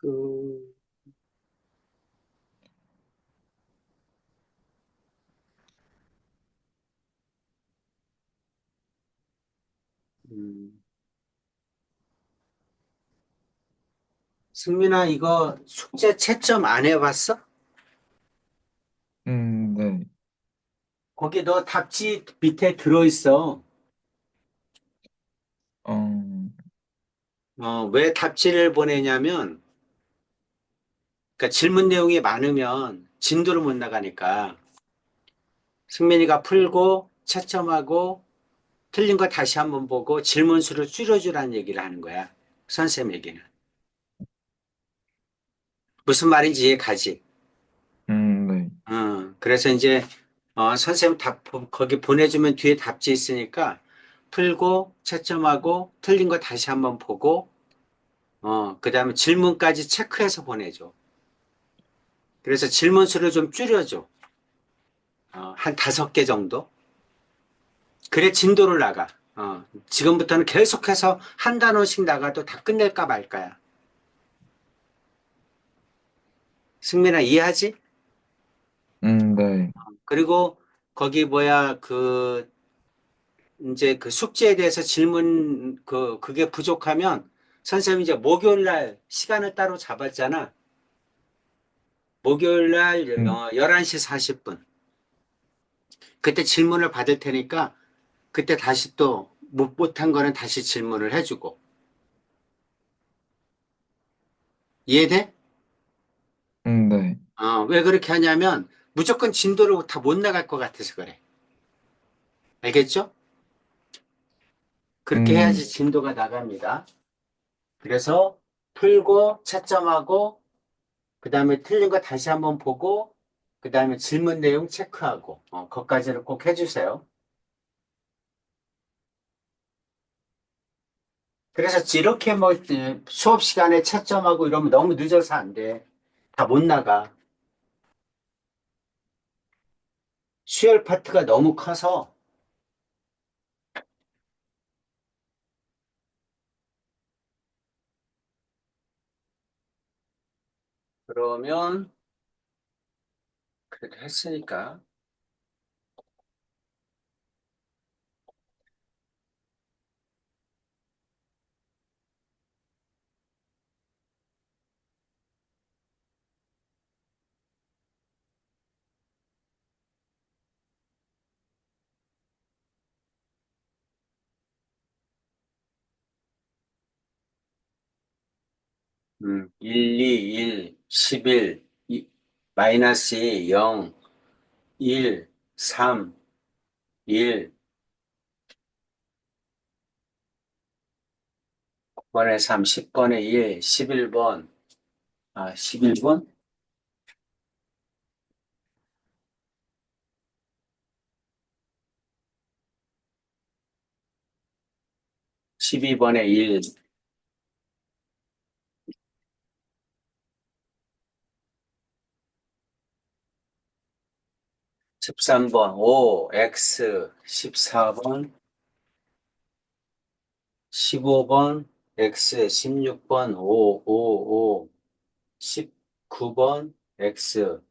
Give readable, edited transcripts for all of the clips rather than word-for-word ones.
그, 음, 승민아, 이거 숙제 채점 안 해봤어? 네. 거기 너 답지 밑에 들어있어. 어, 왜 답지를 보내냐면, 그러니까 질문 내용이 많으면 진도를 못 나가니까 승민이가 풀고 채점하고 틀린 거 다시 한번 보고 질문 수를 줄여주라는 얘기를 하는 거야. 선생님에게는. 무슨 말인지 이해 가지? 네. 그래서 이제 선생님 답 거기 보내주면 뒤에 답지 있으니까 풀고 채점하고 틀린 거 다시 한번 보고 그다음에 질문까지 체크해서 보내줘. 그래서 질문 수를 좀 줄여줘. 한 5개 정도. 그래 진도를 나가. 지금부터는 계속해서 한 단원씩 나가도 다 끝낼까 말까야. 승민아 이해하지? 네. 그리고 거기 뭐야 이제 그 숙제에 대해서 질문 그게 부족하면 선생님이 이제 목요일 날 시간을 따로 잡았잖아. 목요일 날 음, 11시 40분. 그때 질문을 받을 테니까 그때 다시 또 못한 거는 다시 질문을 해주고. 이해돼? 네. 왜 그렇게 하냐면 무조건 진도를 다 못 나갈 것 같아서 그래. 알겠죠? 그렇게 음, 해야지 진도가 나갑니다. 그래서 풀고 채점하고 그 다음에 틀린 거 다시 한번 보고 그 다음에 질문 내용 체크하고 그것까지를 꼭 해주세요. 그래서 이렇게 뭐 수업 시간에 채점하고 이러면 너무 늦어서 안 돼. 다 못 나가. 수열 파트가 너무 커서 그러면 그래도 했으니까 1, 2, 1, 11, 마이너스 2, 0, 1, 3, 1, 9번에 3, 10번에 1, 11번, 11번? 12번에 1, 13번, 5, X, 14번, 15번, X, 16번, 5, 5, 5, 19번, X,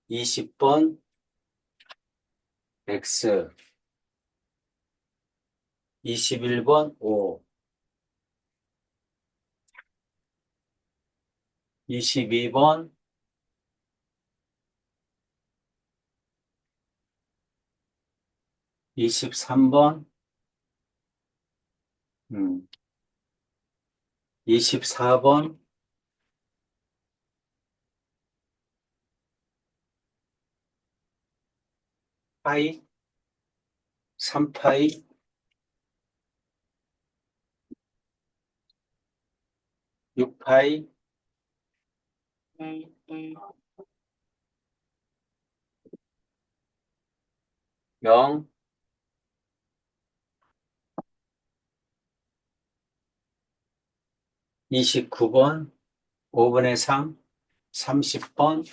20번, X, 21번, O, 22번, 23번, 24번, 파이, 3파이, 6파이, 0, 29번, 5분의 3, 30번,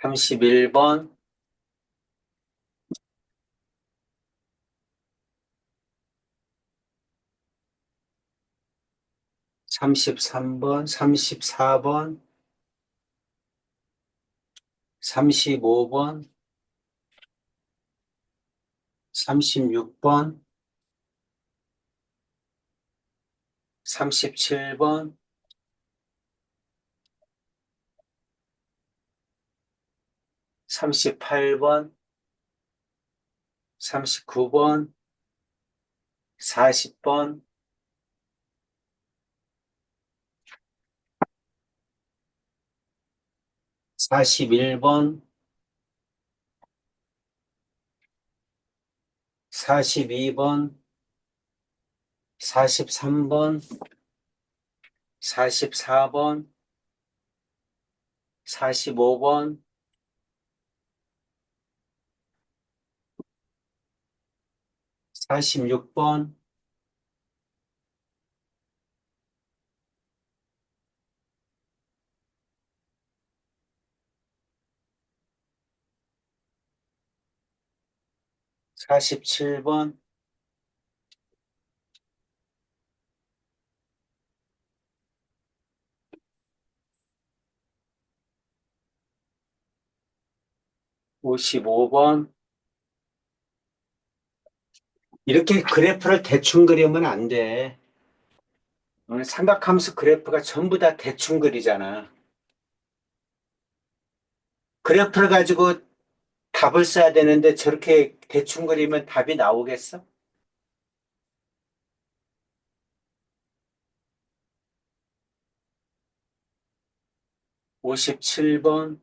31번, 33번, 34번, 35번, 36번, 37번, 38번, 39번, 40번, 41번, 42번, 43번, 44번, 45번, 46번, 47번, 55번. 이렇게 그래프를 대충 그리면 안 돼. 오늘 삼각함수 그래프가 전부 다 대충 그리잖아. 그래프를 가지고 답을 써야 되는데 저렇게 대충 그리면 답이 나오겠어? 57번,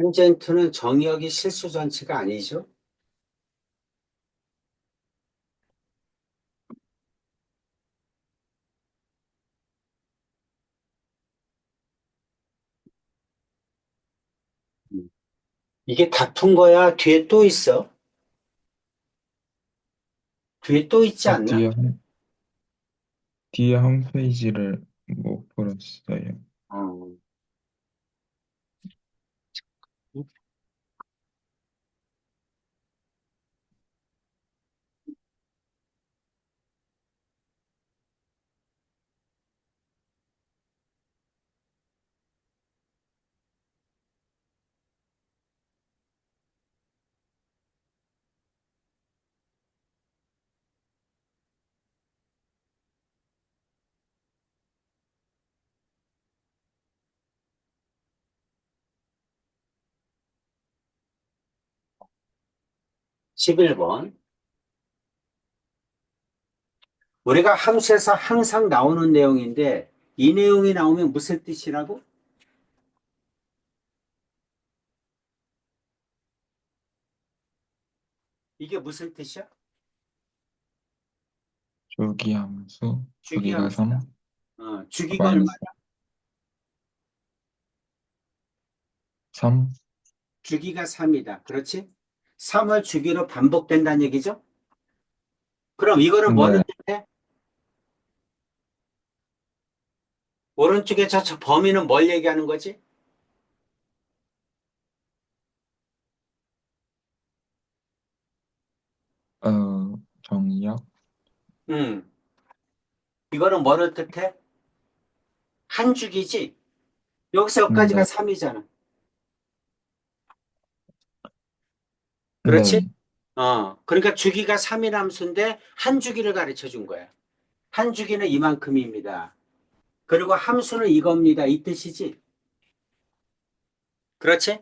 탄젠트는 정의역이 실수 전체가 아니죠? 음. 이게 다 푼 거야? 뒤에 또 있어? 뒤에 또 있지 어, 않나? 뒤에 한 페이지를 못 풀었어요. 어. 11번. 우리가 함수에서 항상 나오는 내용인데 이 내용이 나오면 무슨 뜻이라고? 이게 무슨 뜻이야? 주기함수, 주기가 주기함수다. 3, 주기가 마이너스 얼마야? 3? 주기가 3이다. 그렇지? 3을 주기로 반복된다는 얘기죠? 그럼 이거는 뭐를 네, 뜻해? 오른쪽에 저 범위는 뭘 얘기하는 거지? 정의역, 음, 이거는 뭐를 뜻해? 한 주기지? 여기서 여기까지가 네, 3이잖아. 그렇지? 네, 그러니까 주기가 3인 함수인데 한 주기를 가르쳐 준 거야. 한 주기는 이만큼입니다. 그리고 함수는 이겁니다. 이 뜻이지? 그렇지?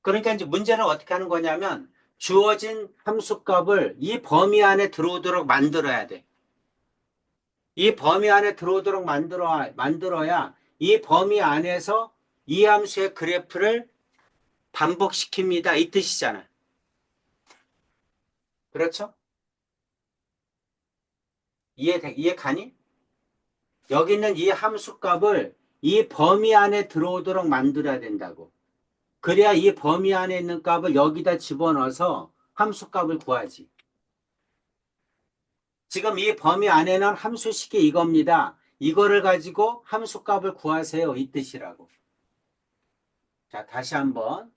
그러니까 이제 문제는 어떻게 하는 거냐면 주어진 함수값을 이 범위 안에 들어오도록 만들어야 돼. 이 범위 안에 들어오도록 만들어야 이 범위 안에서 이 함수의 그래프를 반복시킵니다. 이 뜻이잖아. 그렇죠? 이해 가니? 여기 있는 이 함수 값을 이 범위 안에 들어오도록 만들어야 된다고. 그래야 이 범위 안에 있는 값을 여기다 집어넣어서 함수 값을 구하지. 지금 이 범위 안에는 함수식이 이겁니다. 이거를 가지고 함수 값을 구하세요. 이 뜻이라고. 자, 다시 한번.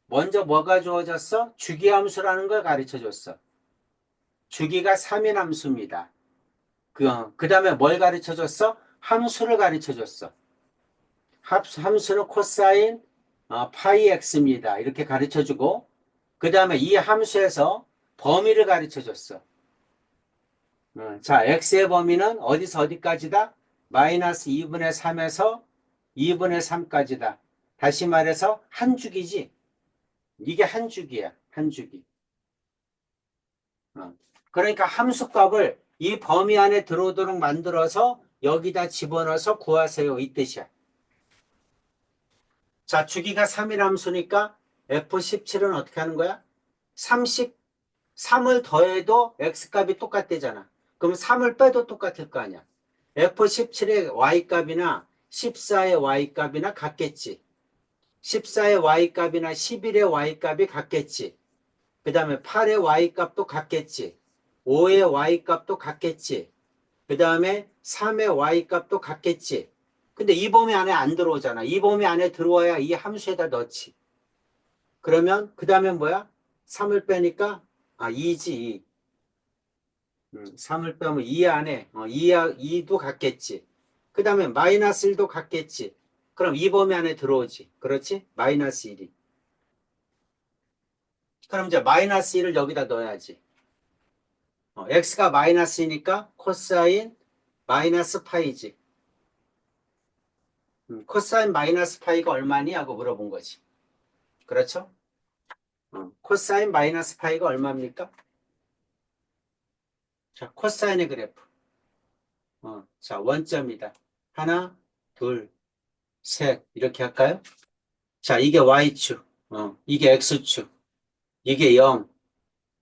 먼저 뭐가 주어졌어? 주기함수라는 걸 가르쳐 줬어. 주기가 3인 함수입니다. 그 다음에 뭘 가르쳐 줬어? 함수를 가르쳐 줬어. 함수는 코사인 파이 x입니다. 이렇게 가르쳐 주고, 그 다음에 이 함수에서 범위를 가르쳐 줬어. 자, x의 범위는 어디서 어디까지다? 마이너스 2분의 3에서 2분의 3까지다. 다시 말해서 한 주기지. 이게 한 주기야. 한 주기. 그러니까 함수값을 이 범위 안에 들어오도록 만들어서 여기다 집어넣어서 구하세요. 이 뜻이야. 자, 주기가 3일 함수니까 F17은 어떻게 하는 거야? 33을 더해도 x값이 똑같대잖아. 그럼 3을 빼도 똑같을 거 아니야. F17의 y값이나 14의 y값이나 같겠지. 14의 y값이나 11의 y값이 같겠지. 그 다음에 8의 y값도 같겠지. 5의 y값도 같겠지. 그 다음에 3의 y값도 같겠지. 근데 이 범위 안에 안 들어오잖아. 이 범위 안에 들어와야 이 함수에다 넣지. 그러면 그 다음에 뭐야? 3을 빼니까 2지. 2. 3을 빼면 2 안에 2도 같겠지. 그 다음에 마이너스 1도 같겠지. 그럼 이 범위 안에 들어오지. 그렇지? 마이너스 1이. 그럼 이제 마이너스 1을 여기다 넣어야지. x가 마이너스이니까 코사인 마이너스 파이지. 코사인 마이너스 파이가 얼마니? 하고 물어본 거지. 그렇죠? 코사인 마이너스 파이가 얼마입니까? 자, 코사인의 그래프. 자, 원점이다. 하나, 둘, 셋. 이렇게 할까요? 자, 이게 y축. 이게 x축. 이게 0.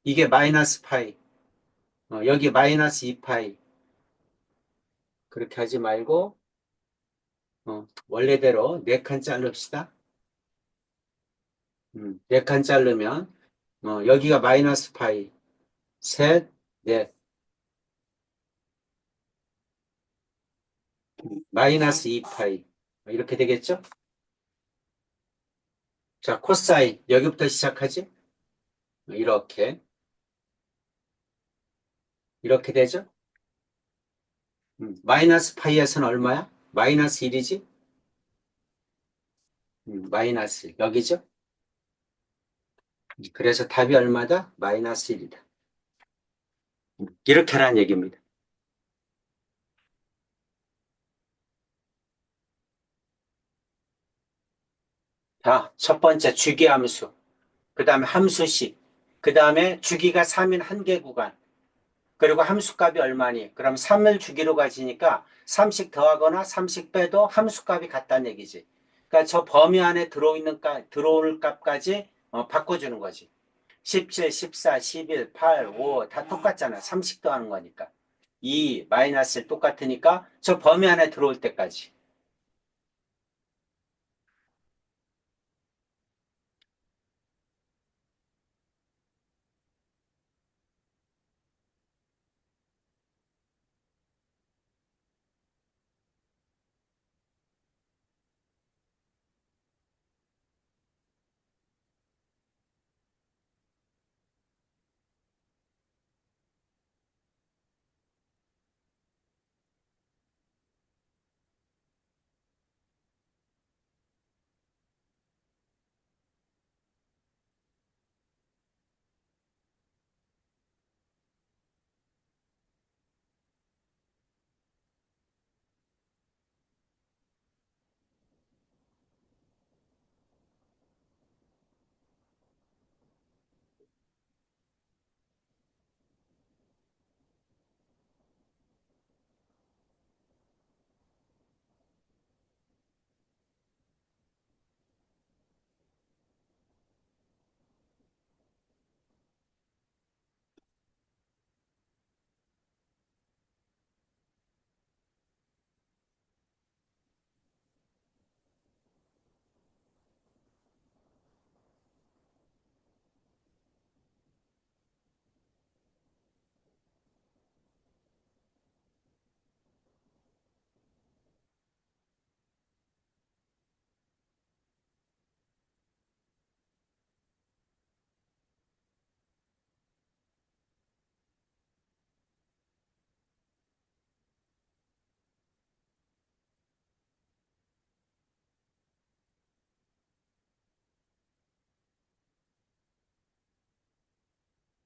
이게 마이너스 파이. 여기 마이너스 2파이. 그렇게 하지 말고, 원래대로 4칸 자릅시다. 4칸 자르면, 여기가 마이너스 파이. 셋, 넷. 마이너스 2파이. 이렇게 되겠죠? 자, 코사인. 여기부터 시작하지? 이렇게. 이렇게 되죠? 마이너스 파이에서는 얼마야? 마이너스 1이지? 마이너스 1. 여기죠? 그래서 답이 얼마다? 마이너스 1이다. 이렇게 하라는 얘기입니다. 자, 첫 번째 주기함수. 그 다음에 함수식. 그 다음에 주기가 3인 한개 구간. 그리고 함수값이 얼마니? 그럼 3을 주기로 가지니까 3씩 더하거나 3씩 빼도 함수값이 같다는 얘기지. 그러니까 저 범위 안에 들어올 값까지 바꿔주는 거지. 17, 14, 11, 8, 5 다 똑같잖아. 3씩 더하는 거니까. 2, 마이너스 1 똑같으니까 저 범위 안에 들어올 때까지.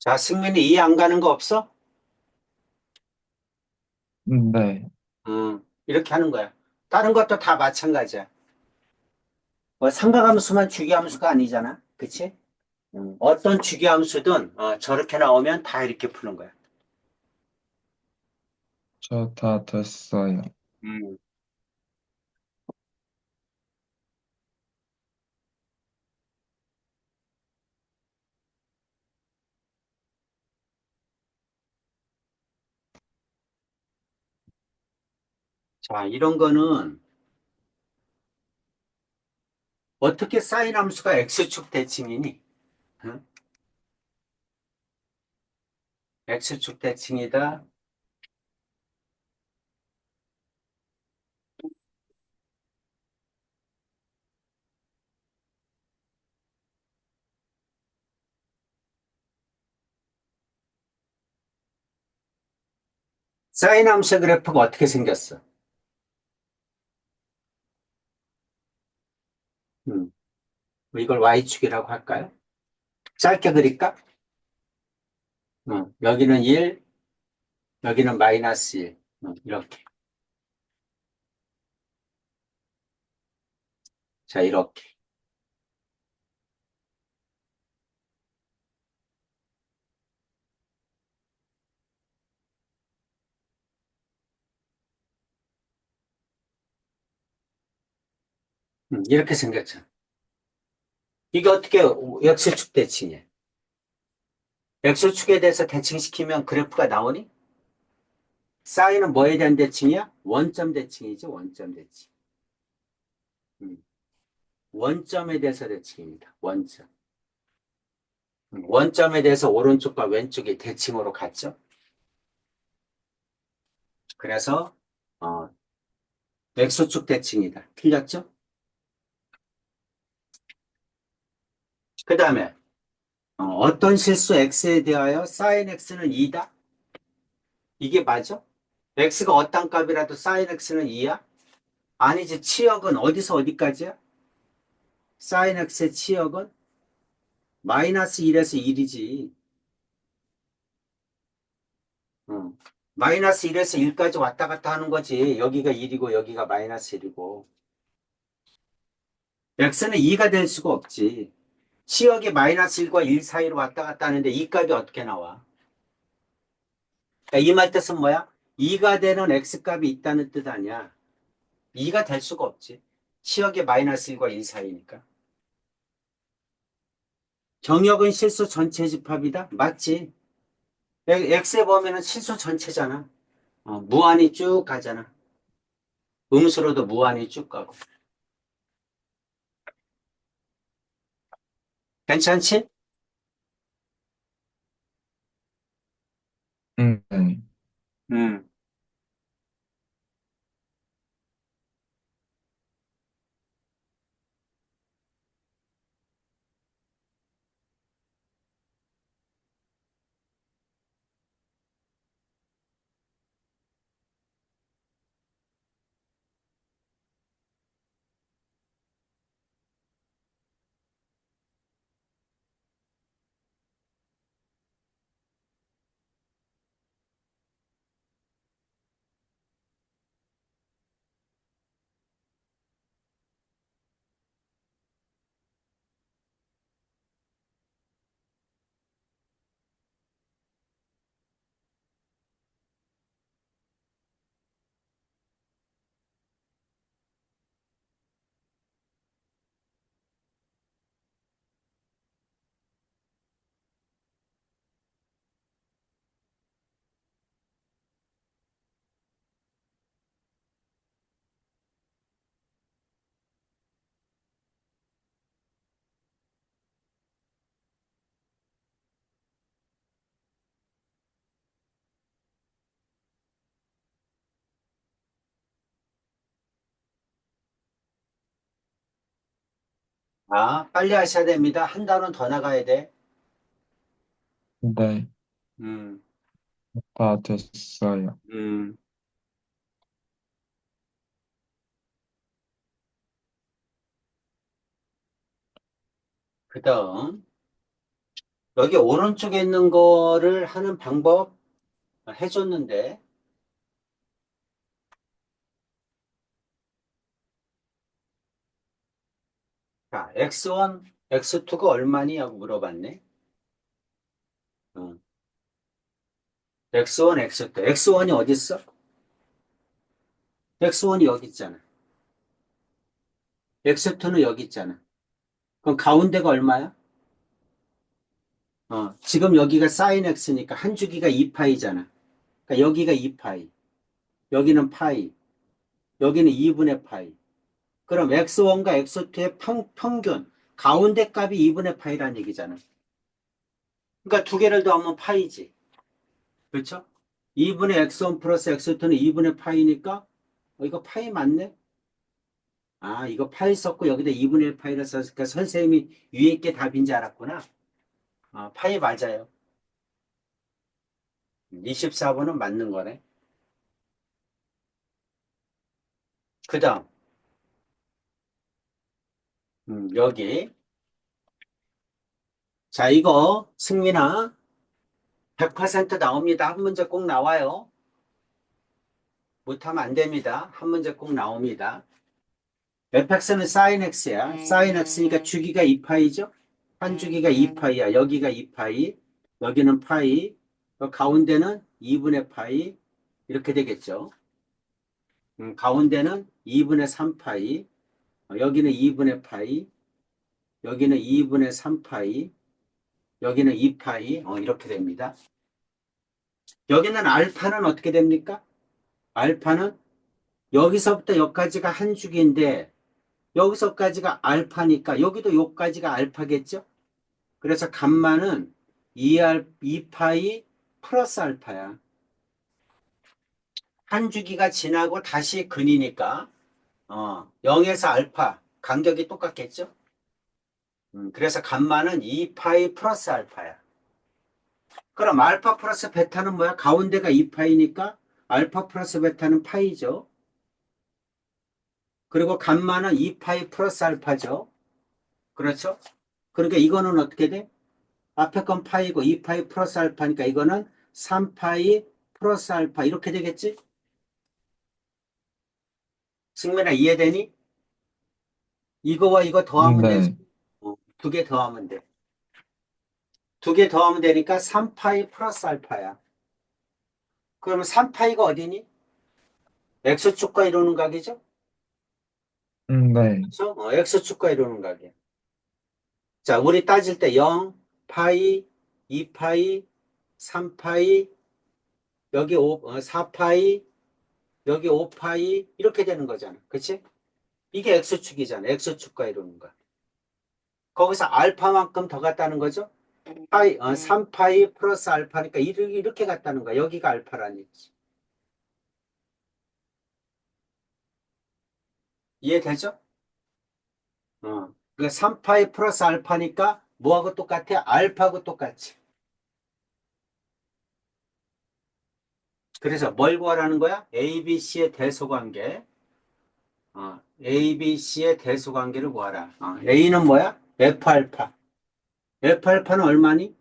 자, 승민이 이해 안 가는 거 없어? 네. 이렇게 하는 거야. 다른 것도 다 마찬가지야. 뭐 삼각함수만 주기함수가 아니잖아. 그치? 어떤 주기함수든 저렇게 나오면 다 이렇게 푸는 거야. 저 다 됐어요. 음. 자, 이런 거는 어떻게 사인 함수가 x축 대칭이니? 응? x축 대칭이다. 사인 함수의 그래프가 어떻게 생겼어? 음, 이걸 y축이라고 할까요? 짧게 그릴까? 여기는 1, 여기는 마이너스 1. 이렇게. 자, 이렇게. 이렇게 생겼죠. 이게 어떻게 x축 대칭이야? x축에 대해서 대칭시키면 그래프가 나오니? 사인은 뭐에 대한 대칭이야? 원점 대칭이지, 원점 대칭. 음, 원점에 대해서 대칭입니다. 원점. 원점에 대해서 오른쪽과 왼쪽이 대칭으로 같죠? 그래서 어, x축 대칭이다. 틀렸죠? 그 다음에 떤 실수 x에 대하여 sin x는 2다? 이게 맞아? x가 어떤 값이라도 sin x는 2야? 아니지. 치역은 어디서 어디까지야? sin x의 치역은 마이너스 1에서 1이지. 마이너스 1에서 1까지 왔다 갔다 하는 거지. 여기가 1이고 여기가 마이너스 1이고. x는 2가 될 수가 없지. 치역이 마이너스 1과 1 사이로 왔다 갔다 하는데 이 값이 어떻게 나와? 그러니까 이 말 뜻은 뭐야? 2가 되는 x값이 있다는 뜻 아니야. 2가 될 수가 없지. 치역이 마이너스 1과 1 사이니까. 정역은 실수 전체 집합이다? 맞지. x의 범위는 실수 전체잖아. 무한히 쭉 가잖아. 음수로도 무한히 쭉 가고. 괜찮지? 네. 음. 빨리 하셔야 됩니다. 한 단원 더 나가야 돼. 네. 음, 다 됐어요. 음. 그 다음, 여기 오른쪽에 있는 거를 하는 방법 해줬는데, 자, X1, X2가 얼마니? 하고 물어봤네. 어, X1, X2. X1이 어디 있어? X1이 여기 있잖아. X2는 여기 있잖아. 그럼 가운데가 얼마야? 지금 여기가 사인 X니까 한 주기가 2파이잖아. 그러니까 여기가 2파이, 여기는 파이, 여기는 2분의 파이. 그럼 X1과 X2의 평균, 가운데 값이 2분의 파이라는 얘기잖아. 그러니까 두 개를 더하면 파이지. 그렇죠? 2분의 X1 플러스 X2는 2분의 파이니까, 이거 파이 맞네? 아, 이거 파이 썼고 여기다 2분의 1 파이를 썼으니까 선생님이 위에 게 답인지 알았구나. 파이 맞아요. 24번은 맞는 거네. 그 다음, 여기. 자, 이거 승민아 100% 나옵니다. 한 문제 꼭 나와요. 못하면 안 됩니다. 한 문제 꼭 나옵니다. fx는 sin x야. sin x니까 주기가 2파이죠? 한 주기가 2파이야. 여기가 2파이, 여기는 파이, 가운데는 2분의 파이, 이렇게 되겠죠. 가운데는 2분의 3파이, 여기는 2분의 파이, 여기는 2분의 3파이, 여기는 2파이, 이렇게 됩니다. 여기는 알파는 어떻게 됩니까? 알파는 여기서부터 여기까지가 한 주기인데 여기서까지가 알파니까 여기도 여기까지가 알파겠죠? 그래서 감마는 2파이 플러스 알파야. 한 주기가 지나고 다시 근이니까 0에서 알파 간격이 똑같겠죠? 그래서 감마는 2파이 플러스 알파야. 그럼 알파 플러스 베타는 뭐야? 가운데가 2파이니까 알파 플러스 베타는 파이죠. 그리고 감마는 2파이 플러스 알파죠. 그렇죠? 그러니까 이거는 어떻게 돼? 앞에 건 파이고 2파이 플러스 알파니까 이거는 3파이 플러스 알파 이렇게 되겠지? 승민아 이해되니? 이거와 이거 더하면 되지. 네. 두 개 더하면 돼. 두 개 더하면 되니까 3파이 플러스 알파야. 그러면 3파이가 어디니? X축과 이루는 각이죠? 네. 그렇죠? X축과 이루는 각이야. 자, 우리 따질 때 0, 파이, 2파이, 3파이, 여기 4파이, 여기 5파이 이렇게 되는 거잖아. 그치? 이게 X축이잖아. X축과 이루는 거. 거기서 알파만큼 더 갔다는 거죠? 3파이 플러스 알파니까 이렇게 갔다는 거야. 여기가 알파라는 얘기지. 이해되죠? 그러니까 3파이 플러스 알파니까 뭐하고 똑같아? 알파하고 똑같지. 그래서 뭘 구하라는 거야? ABC의 대소관계. ABC의 대소관계를 구하라. A는 뭐야? F알파. F알파는 얼마니?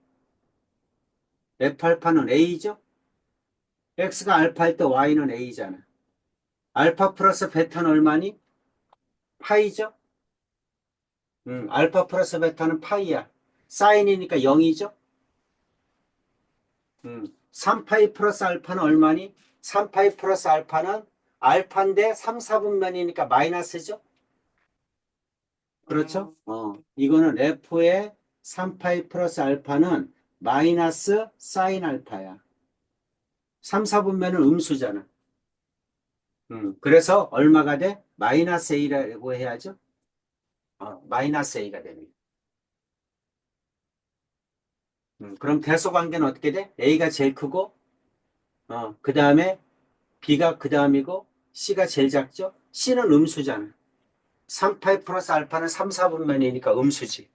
F알파는 A죠? X가 알파일 때 Y는 A잖아. 알파 플러스 베타는 얼마니? 파이죠? 알파 플러스 베타는 파이야. 사인이니까 0이죠? 3파이 플러스 알파는 얼마니? 3파이 플러스 알파는 알파인데 3, 4분면이니까 마이너스죠? 그렇죠? 이거는 F의 3파이 플러스 알파는 마이너스 사인 알파야. 3, 4분면은 음수잖아. 그래서 얼마가 돼? 마이너스 A라고 해야죠? 마이너스 A가 됩니다. 그럼 대소관계는 어떻게 돼? A가 제일 크고, 그 다음에 B가 그 다음이고, C가 제일 작죠? C는 음수잖아. 3파이 플러스 알파는 3, 4분면이니까 음수지.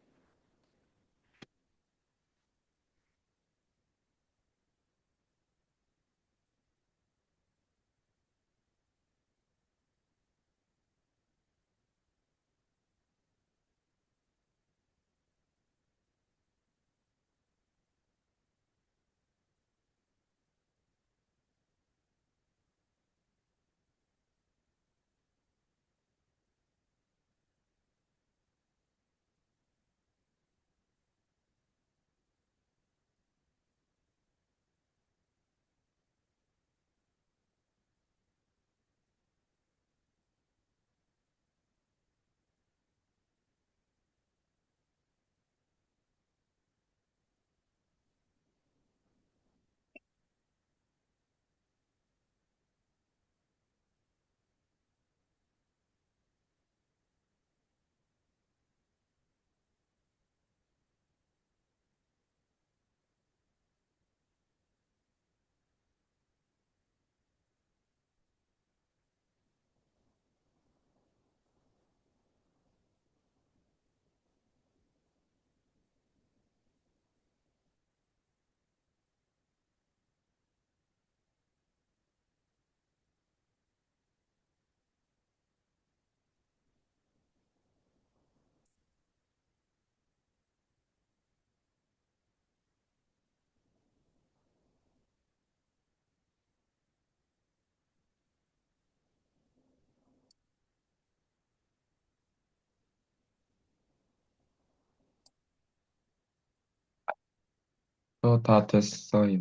저 다 됐어요.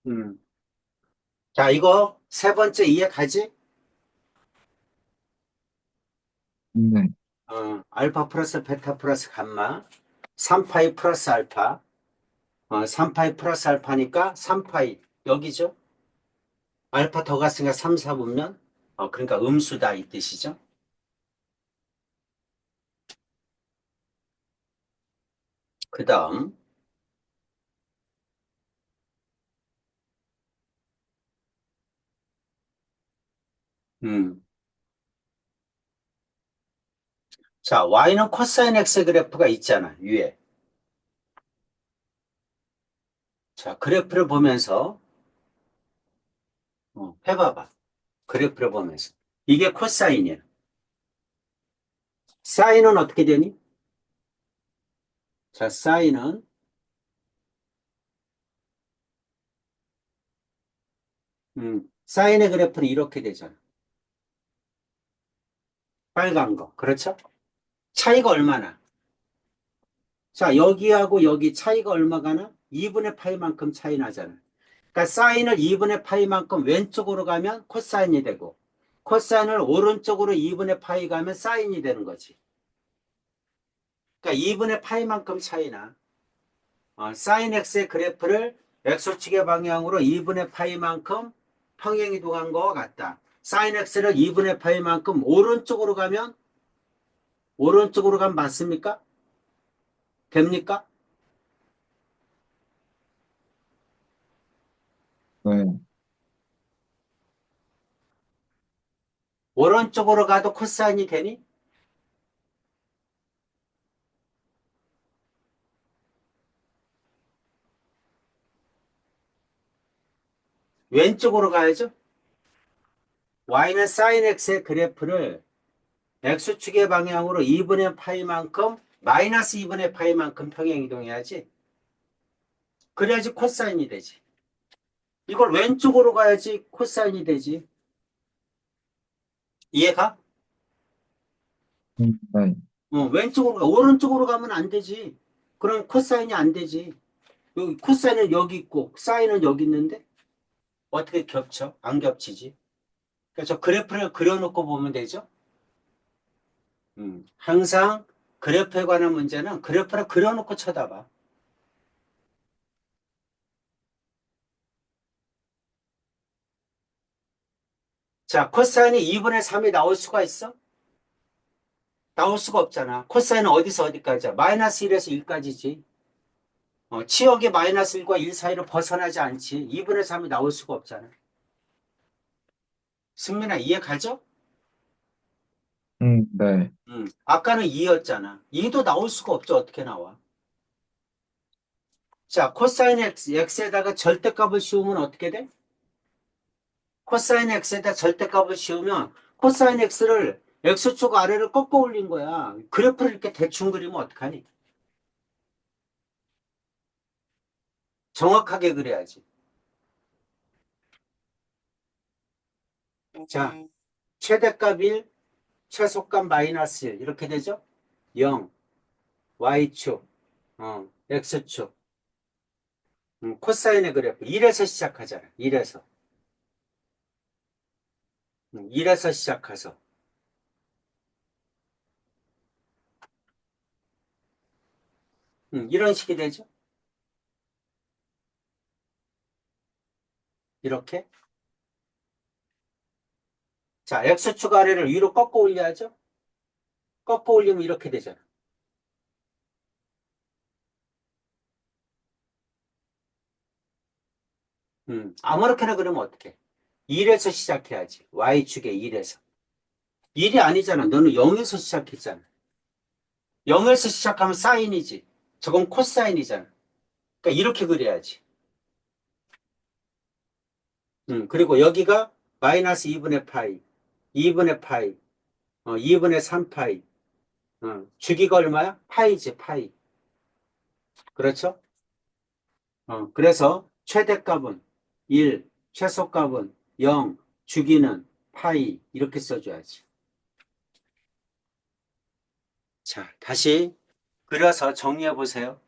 음. 자, 이거 세 번째 이해 가지? 네, 알파 플러스 베타 플러스 감마, 3파이 플러스 알파, 3파이 플러스 알파니까 3파이, 여기죠? 알파 더 갔으니까 3, 4분면, 그러니까 음수다 이 뜻이죠? 그 다음, 음. 자, y는 코사인 x 그래프가 있잖아, 위에. 자, 그래프를 보면서, 해봐봐. 그래프를 보면서. 이게 코사인이야. 사인은 어떻게 되니? 자, 사인은, 사인의 그래프는 이렇게 되잖아. 빨간 거. 그렇죠? 차이가 얼마나? 자, 여기하고 여기 차이가 얼마가 나? 2분의 파이만큼 차이 나잖아. 그러니까 사인을 2분의 파이만큼 왼쪽으로 가면 코사인이 되고, 코사인을 오른쪽으로 2분의 파이 가면 사인이 되는 거지. 그러니까 2분의 파이만큼 차이나. 사인 x의 그래프를 x축의 방향으로 2분의 파이만큼 평행이동한 것과 같다. 사인 x를 2분의 파이만큼 오른쪽으로 가면 맞습니까? 됩니까? 네, 오른쪽으로 가도 코사인이 되니? 왼쪽으로 가야죠. y는 sin x의 그래프를 x축의 방향으로 2분의 파이만큼 마이너스 2분의 파이만큼 평행이동해야지. 그래야지 코사인이 되지. 이걸 왼쪽으로 가야지 코사인이 되지. 이해가? 네, 왼쪽으로 오른쪽으로 가면 안 되지. 그럼 코사인이 안 되지. 여기 코사인은 여기 있고 사인은 여기 있는데 어떻게 겹쳐? 안 겹치지. 그래서 그래프를 그려놓고 보면 되죠. 항상 그래프에 관한 문제는 그래프를 그려놓고 쳐다봐. 자, 코사인이 2분의 3이 나올 수가 있어? 나올 수가 없잖아. 코사인은 어디서 어디까지야? 마이너스 1에서 1까지지. 치역이 마이너스 1과 1 사이로 벗어나지 않지. 2분의 3이 나올 수가 없잖아. 승민아, 이해 가죠? 네, 아까는 2였잖아. 2도 나올 수가 없죠. 어떻게 나와? 자, 코사인 x에다가 절대값을 씌우면 어떻게 돼? 코사인 x에다 절대값을 씌우면 코사인 x를 x축 아래를 꺾어 올린 거야. 그래프를 이렇게 대충 그리면 어떡하니? 정확하게 그려야지. 자, 최대값 1, 최소값 마이너스 1 이렇게 되죠? 0, y축, x축, 코사인의 그래프 1에서 시작하잖아. 1에서. 1에서 시작해서. 이런 식이 되죠? 이렇게. 자, x축 아래를 위로 꺾어 올려야죠? 꺾어 올리면 이렇게 되잖아. 아무렇게나 그러면 어떡해? 1에서 시작해야지. y축에 1에서. 1이 아니잖아. 너는 0에서 시작했잖아. 0에서 시작하면 사인이지. 저건 코사인이잖아. 그러니까 이렇게 그려야지. 그리고 여기가 마이너스 2분의 파이, 2분의 파이, 2분의 3파이. 주기가 얼마야? 파이지, 파이. 그렇죠? 그래서 최대값은 1, 최소값은 0, 주기는 파이. 이렇게 써줘야지. 자, 다시 그려서 정리해 보세요.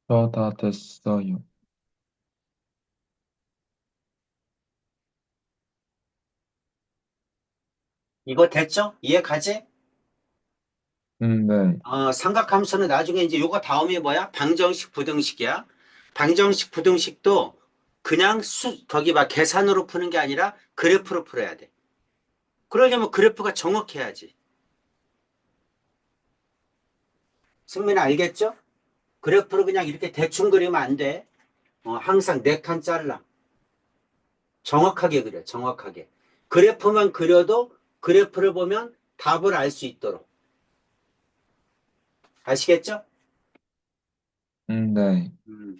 저 다 됐어요. 이거 됐죠? 이해 가지? 네. 삼각함수는 나중에 이제 요거 다음이 뭐야? 방정식, 부등식이야. 방정식, 부등식도 그냥 거기 막 계산으로 푸는 게 아니라 그래프로 풀어야 돼. 그러려면 그래프가 정확해야지. 승민아 알겠죠? 그래프를 그냥 이렇게 대충 그리면 안 돼. 항상 네 칸 잘라. 정확하게 그려, 정확하게. 그래프만 그려도 그래프를 보면 답을 알 수 있도록. 아시겠죠? 네. 음.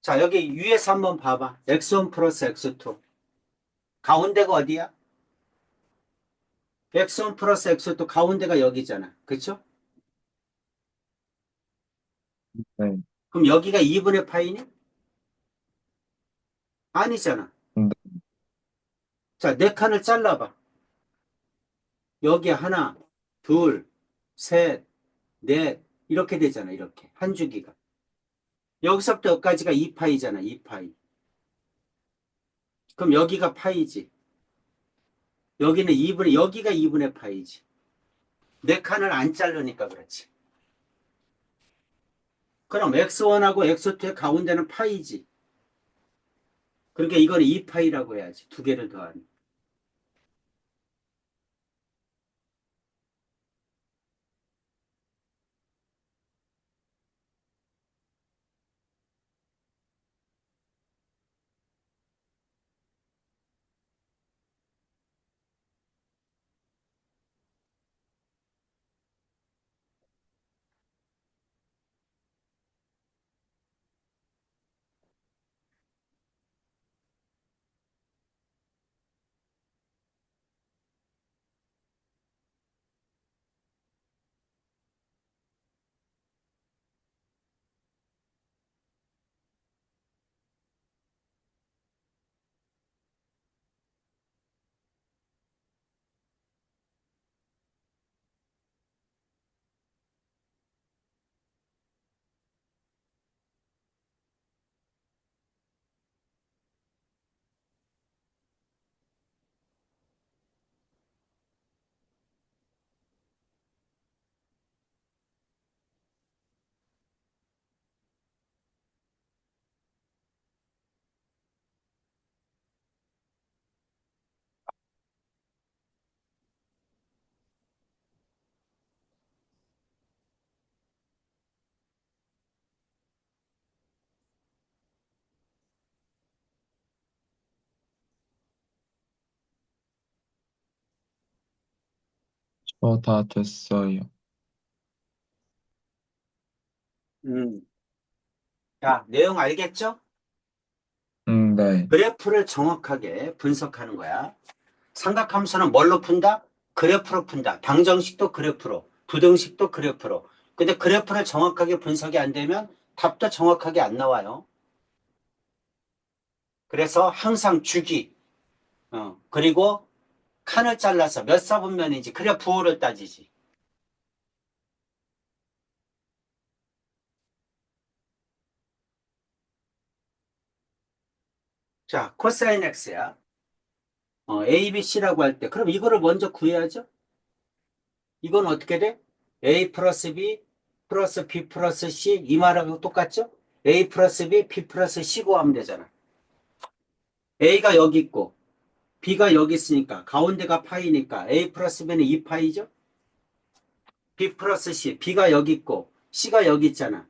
자, 여기 위에서 한번 봐봐. x1 플러스 x2. 가운데가 어디야? x1 플러스 x2 가운데가 여기잖아. 그쵸? 네. 그럼 여기가 2분의 파이니? 아니잖아. 네. 자, 네 칸을 잘라봐. 여기 하나, 둘, 셋, 넷. 이렇게 되잖아. 이렇게. 한 주기가. 여기서부터 여기까지가 2파이잖아. 2파이. 그럼 여기가 파이지. 여기는 2분의, 여기가 2분의 파이지. 네 칸을 안 자르니까 그렇지. 그럼 x1하고 x2의 가운데는 파이지. 그러니까 이거는 2파이라고 해야지. 두 개를 더하면. 저 다 됐어요. 음. 자, 내용 알겠죠? 네. 그래프를 정확하게 분석하는 거야. 삼각함수는 뭘로 푼다? 그래프로 푼다. 방정식도 그래프로, 부등식도 그래프로. 근데 그래프를 정확하게 분석이 안 되면 답도 정확하게 안 나와요. 그래서 항상 주기, 그리고 칸을 잘라서 몇 사분면인지, 그래 부호를 따지지. 자, 코사인 x야. A, B, C라고 할 때, 그럼 이거를 먼저 구해야죠? 이건 어떻게 돼? A 플러스 B 플러스 B 플러스 C 이 말하고 똑같죠? A 플러스 B, B 플러스 C 구하면 되잖아. A가 여기 있고 B가 여기 있으니까 가운데가 파이니까 A 플러스 B는 2파이죠? B 플러스 C, B가 여기 있고 C가 여기 있잖아.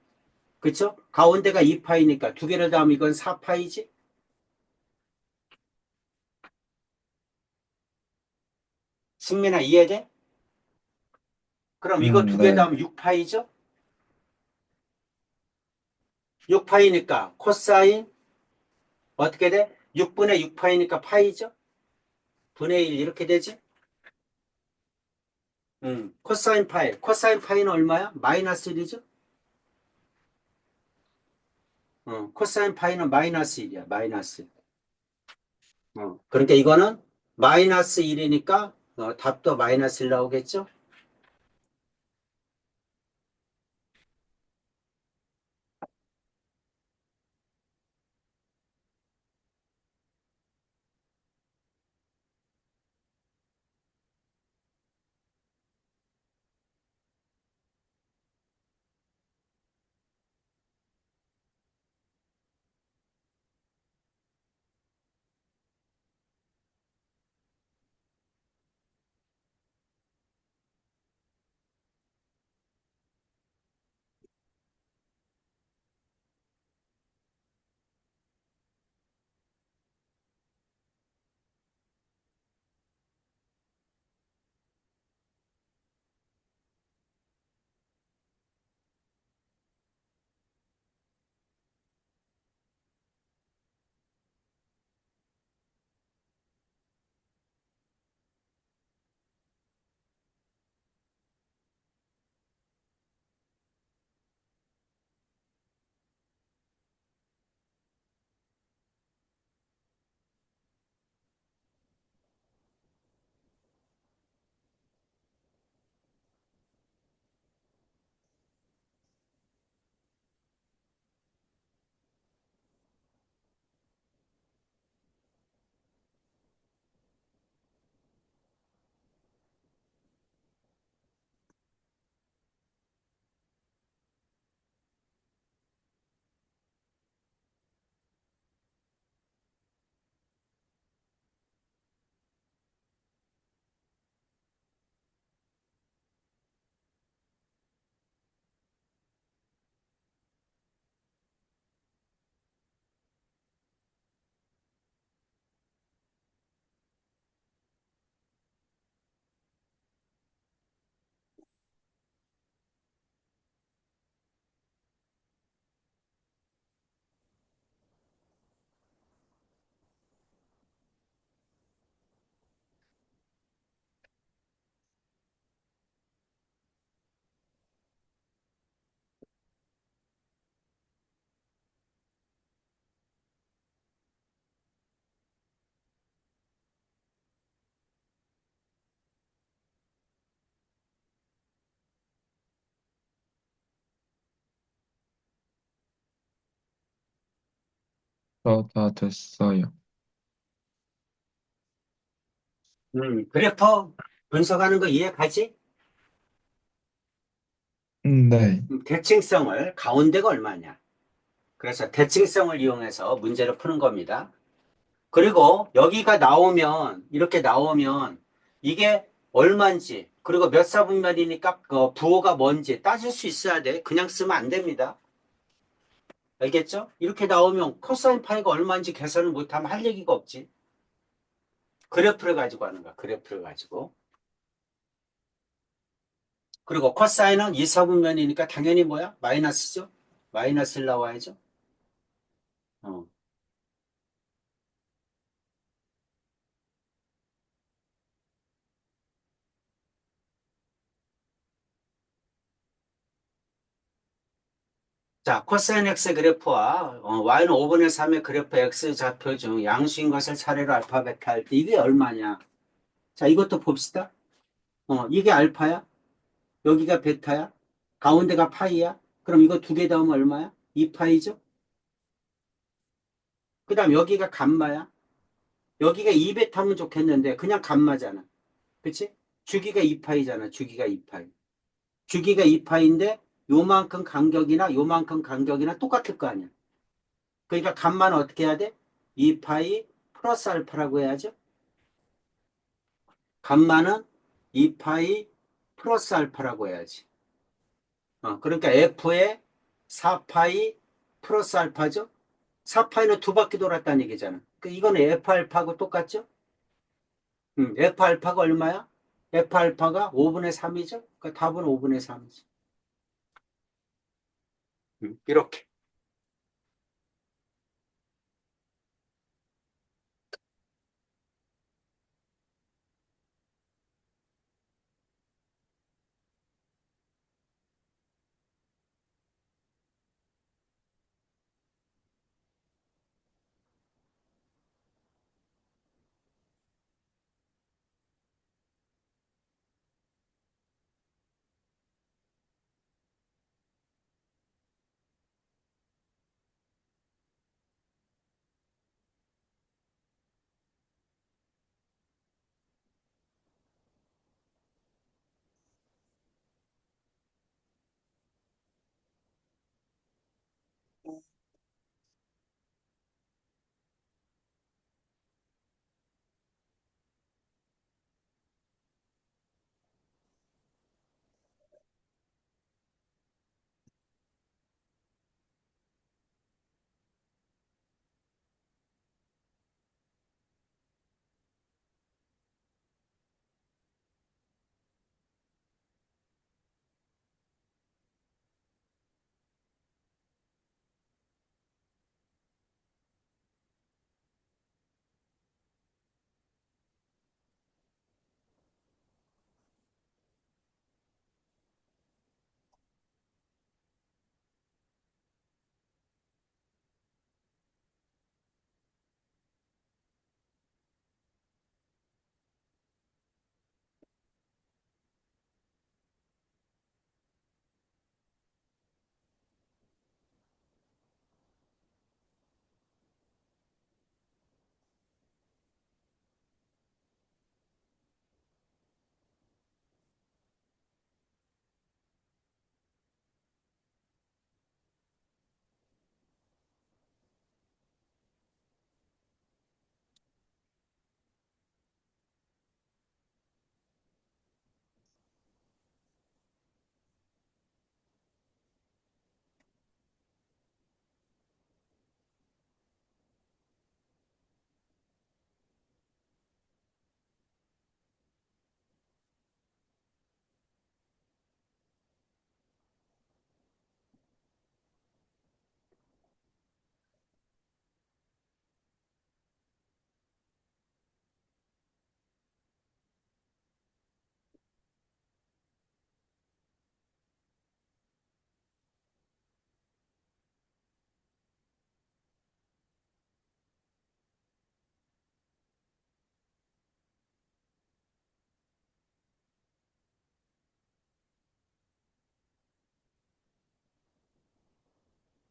그쵸? 가운데가 2파이니까 두 개를 더하면 이건 4파이지? 승민아 이해돼? 그럼 이거 두 개 네. 더하면 6파이죠? 6파이니까 코사인 어떻게 돼? 6분의 6파이니까 파이죠? 분의 1 이렇게 되지? 코사인 파이. 코사인 파이는 얼마야? 마이너스 1이죠? 코사인 파이는 마이너스 1이야. 마이너스 1. 그러니까 이거는 마이너스 1이니까 답도 마이너스 1 나오겠죠? 저 다 됐어요. 그래프 분석하는 거 이해 가지? 네. 대칭성을, 가운데가 얼마냐? 그래서 대칭성을 이용해서 문제를 푸는 겁니다. 그리고 여기가 나오면, 이렇게 나오면 이게 얼마인지, 그리고 몇 사분면이니까 그 부호가 뭔지 따질 수 있어야 돼. 그냥 쓰면 안 됩니다. 알겠죠? 이렇게 나오면 코사인 파이가 얼마인지 계산을 못하면 할 얘기가 없지. 그래프를 가지고 하는 거야. 그래프를 가지고. 그리고 코사인은 2사분면이니까 당연히 뭐야? 마이너스죠? 마이너스를 나와야죠. 어. 자, 코사인 x 그래프와 y는 5분의 3의 그래프 x 좌표 중 양수인 것을 차례로 알파, 베타 할 때 이게 얼마냐? 자, 이것도 봅시다. 이게 알파야? 여기가 베타야? 가운데가 파이야? 그럼 이거 두 개 더하면 얼마야? 2파이죠? 그 다음 여기가 감마야? 여기가 2베타면 좋겠는데 그냥 감마잖아. 그치? 주기가 2파이잖아. 주기가 2파이. 주기가 2파인데 요만큼 간격이나 똑같을 거 아니야. 그러니까 감마는 어떻게 해야 돼? 2파이 플러스 알파라고 해야죠. 감마는 2파이 플러스 알파라고 해야지. 그러니까 F에 4파이 플러스 알파죠. 4파이는 두 바퀴 돌았다는 얘기잖아. 이거는 F 알파하고 똑같죠? F 알파가 얼마야? F 알파가 5분의 3이죠? 그러니까 답은 5분의 3이죠. 이렇게.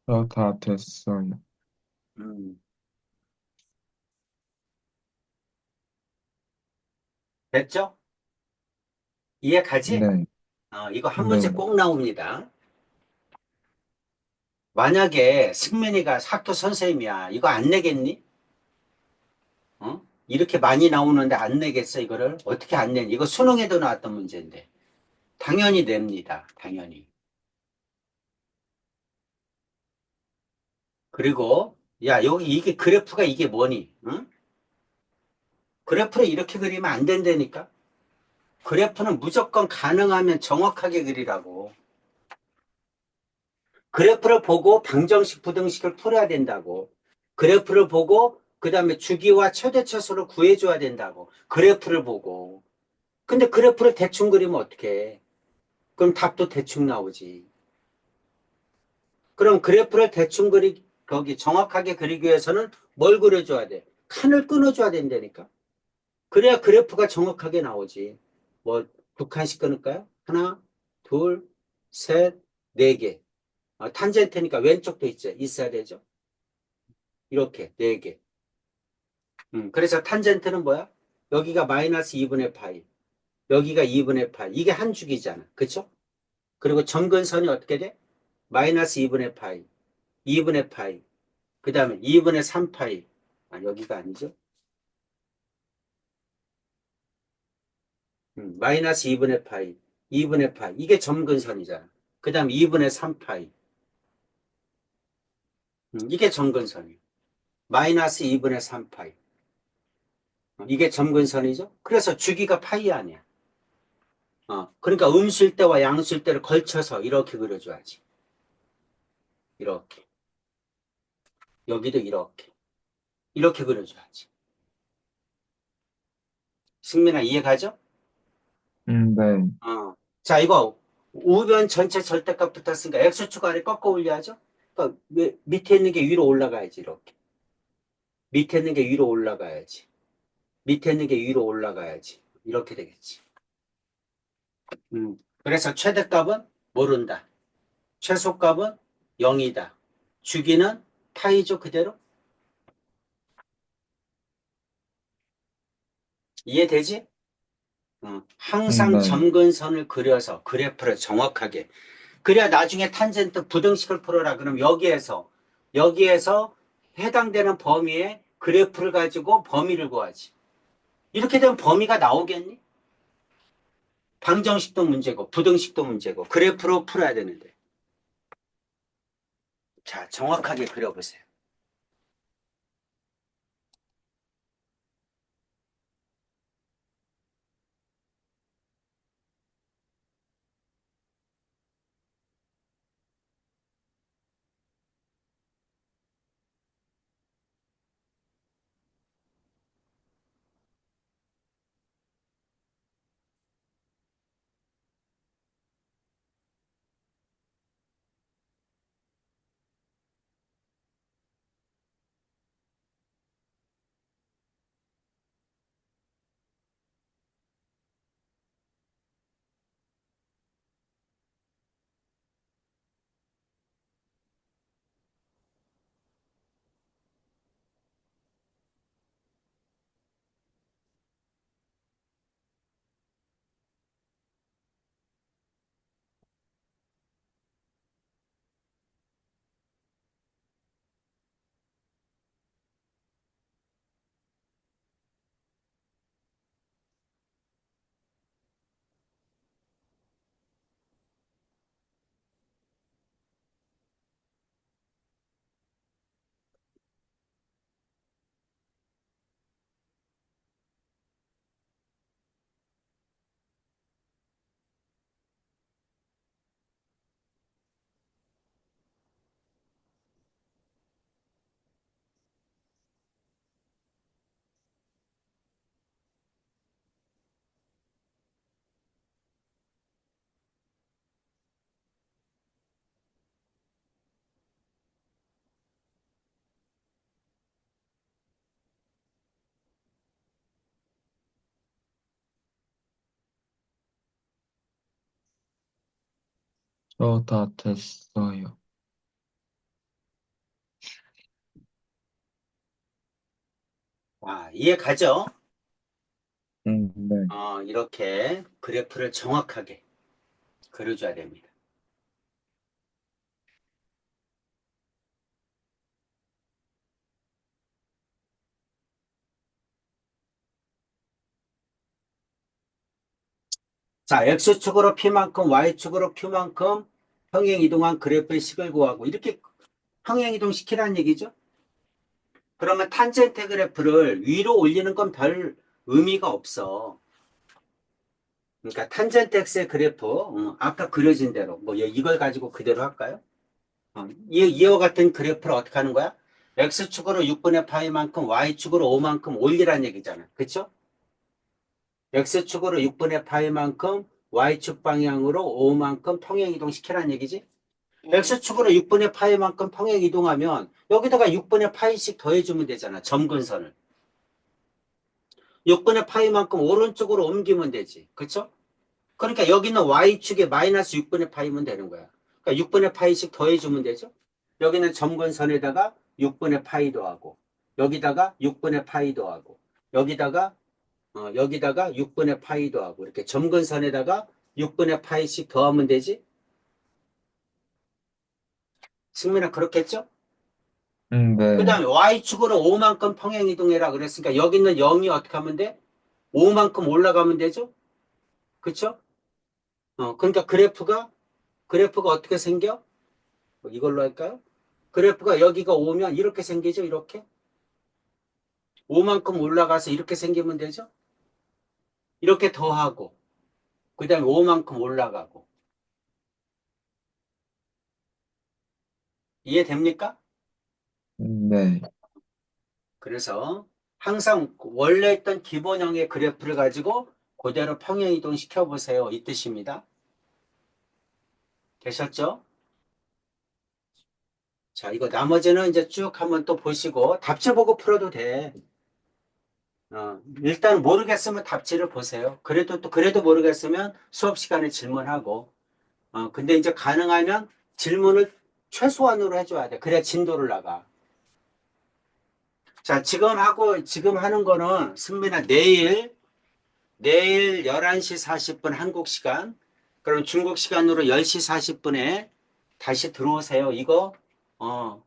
저 다 됐어요. 음, 됐죠? 이해 가지? 네, 이거 한 네, 문제 꼭 나옵니다. 만약에 승민이가 학교 선생님이야. 이거 안 내겠니? 이렇게 많이 나오는데 안 내겠어, 이거를? 어떻게 안 내니? 이거 수능에도 나왔던 문제인데. 당연히 냅니다. 당연히. 그리고, 야, 여기 이게 그래프가 이게 뭐니? 응? 그래프를 이렇게 그리면 안 된다니까? 그래프는 무조건 가능하면 정확하게 그리라고. 그래프를 보고 방정식, 부등식을 풀어야 된다고. 그래프를 보고, 그 다음에 주기와 최대차수를 구해줘야 된다고. 그래프를 보고. 근데 그래프를 대충 그리면 어떡해? 그럼 답도 대충 나오지. 그럼 그래프를 대충 거기 정확하게 그리기 위해서는 뭘 그려줘야 돼? 칸을 끊어줘야 된다니까. 그래야 그래프가 정확하게 나오지. 뭐, 두 칸씩 끊을까요? 하나, 둘, 셋, 네 개. 탄젠트니까 왼쪽도 있어야 되죠. 이렇게, 네 개. 그래서 탄젠트는 뭐야? 여기가 마이너스 2분의 파이. 여기가 2분의 파이. 이게 한 줄기잖아. 그쵸? 그리고 점근선이 어떻게 돼? 마이너스 2분의 파이. 2분의 파이. 그 다음에 2분의 3파이. 여기가 아니죠? 마이너스 2분의 파이. 2분의 파이. 이게 점근선이잖아. 그 다음에 2분의 3파이. 이게 점근선이에요. 마이너스 2분의 3파이. 이게 점근선이죠? 그래서 주기가 파이 아니야. 그러니까 음수일 때와 양수일 때를 걸쳐서 이렇게 그려줘야지. 이렇게. 여기도 이렇게. 이렇게 그려줘야지. 승민아, 이해가죠? 네. 자, 이거 우변 전체 절대값 붙었으니까 x축 아래 꺾어 올려야죠? 그러니까 밑에 있는 게 위로 올라가야지, 이렇게. 밑에 있는 게 위로 올라가야지. 밑에 있는 게 위로 올라가야지. 이렇게 되겠지. 그래서 최대값은 모른다. 최소값은 0이다. 주기는 파이죠, 그대로? 이해되지? 항상 네. 점근선을 그려서 그래프를 정확하게. 그래야 나중에 탄젠트 부등식을 풀어라. 그럼 여기에서 해당되는 범위의 그래프를 가지고 범위를 구하지. 이렇게 되면 범위가 나오겠니? 방정식도 문제고, 부등식도 문제고, 그래프로 풀어야 되는데. 자, 정확하게 그려보세요. 저 다 됐어요. 이해 가죠? 네. 이렇게 그래프를 정확하게 그려줘야 됩니다. 자, X축으로 P만큼, Y축으로 Q만큼 평행 이동한 그래프의 식을 구하고 이렇게 평행 이동 시키라는 얘기죠. 그러면 탄젠트 그래프를 위로 올리는 건 별 의미가 없어. 그러니까 탄젠트 X의 그래프, 아까 그려진 대로, 뭐 이걸 가지고 그대로 할까요? 이와 같은 그래프를 어떻게 하는 거야? X축으로 6분의 파이만큼, Y축으로 5만큼 올리라는 얘기잖아. 그쵸? X축으로 6분의 파이만큼, Y축 방향으로 5만큼 평행 이동시키라는 얘기지? X축으로 6분의 파이만큼 평행 이동하면 여기다가 6분의 파이씩 더해주면 되잖아. 점근선을. 6분의 파이만큼 오른쪽으로 옮기면 되지. 그쵸? 그러니까 여기는 Y축에 마이너스 6분의 파이면 되는 거야. 그러니까 6분의 파이씩 더해주면 되죠? 여기는 점근선에다가 6분의 파이 더하고, 여기다가 6분의 파이 더하고, 여기다가 6분의 파이 더하고, 이렇게 점근선에다가 6분의 파이씩 더하면 되지? 승민아, 그렇겠죠? 그 네. 다음에 Y축으로 5만큼 평행 이동해라 그랬으니까 여기는 0이 어떻게 하면 돼? 5만큼 올라가면 되죠? 그쵸? 그러니까 그래프가 어떻게 생겨? 뭐 이걸로 할까요? 그래프가 여기가 5면 이렇게 생기죠? 이렇게? 5만큼 올라가서 이렇게 생기면 되죠? 이렇게 더하고, 그 다음에 5만큼 올라가고. 이해됩니까? 네. 그래서 항상 원래 있던 기본형의 그래프를 가지고 그대로 평행 이동 시켜보세요. 이 뜻입니다. 되셨죠? 자, 이거 나머지는 이제 쭉 한번 또 보시고 답지 보고 풀어도 돼. 일단 모르겠으면 답지를 보세요. 그래도 모르겠으면 수업 시간에 질문하고. 근데 이제 가능하면 질문을 최소한으로 해줘야 돼. 그래야 진도를 나가. 자, 지금 하는 거는 승민아 내일 11시 40분 한국 시간, 그럼 중국 시간으로 10시 40분에 다시 들어오세요. 이거, 어,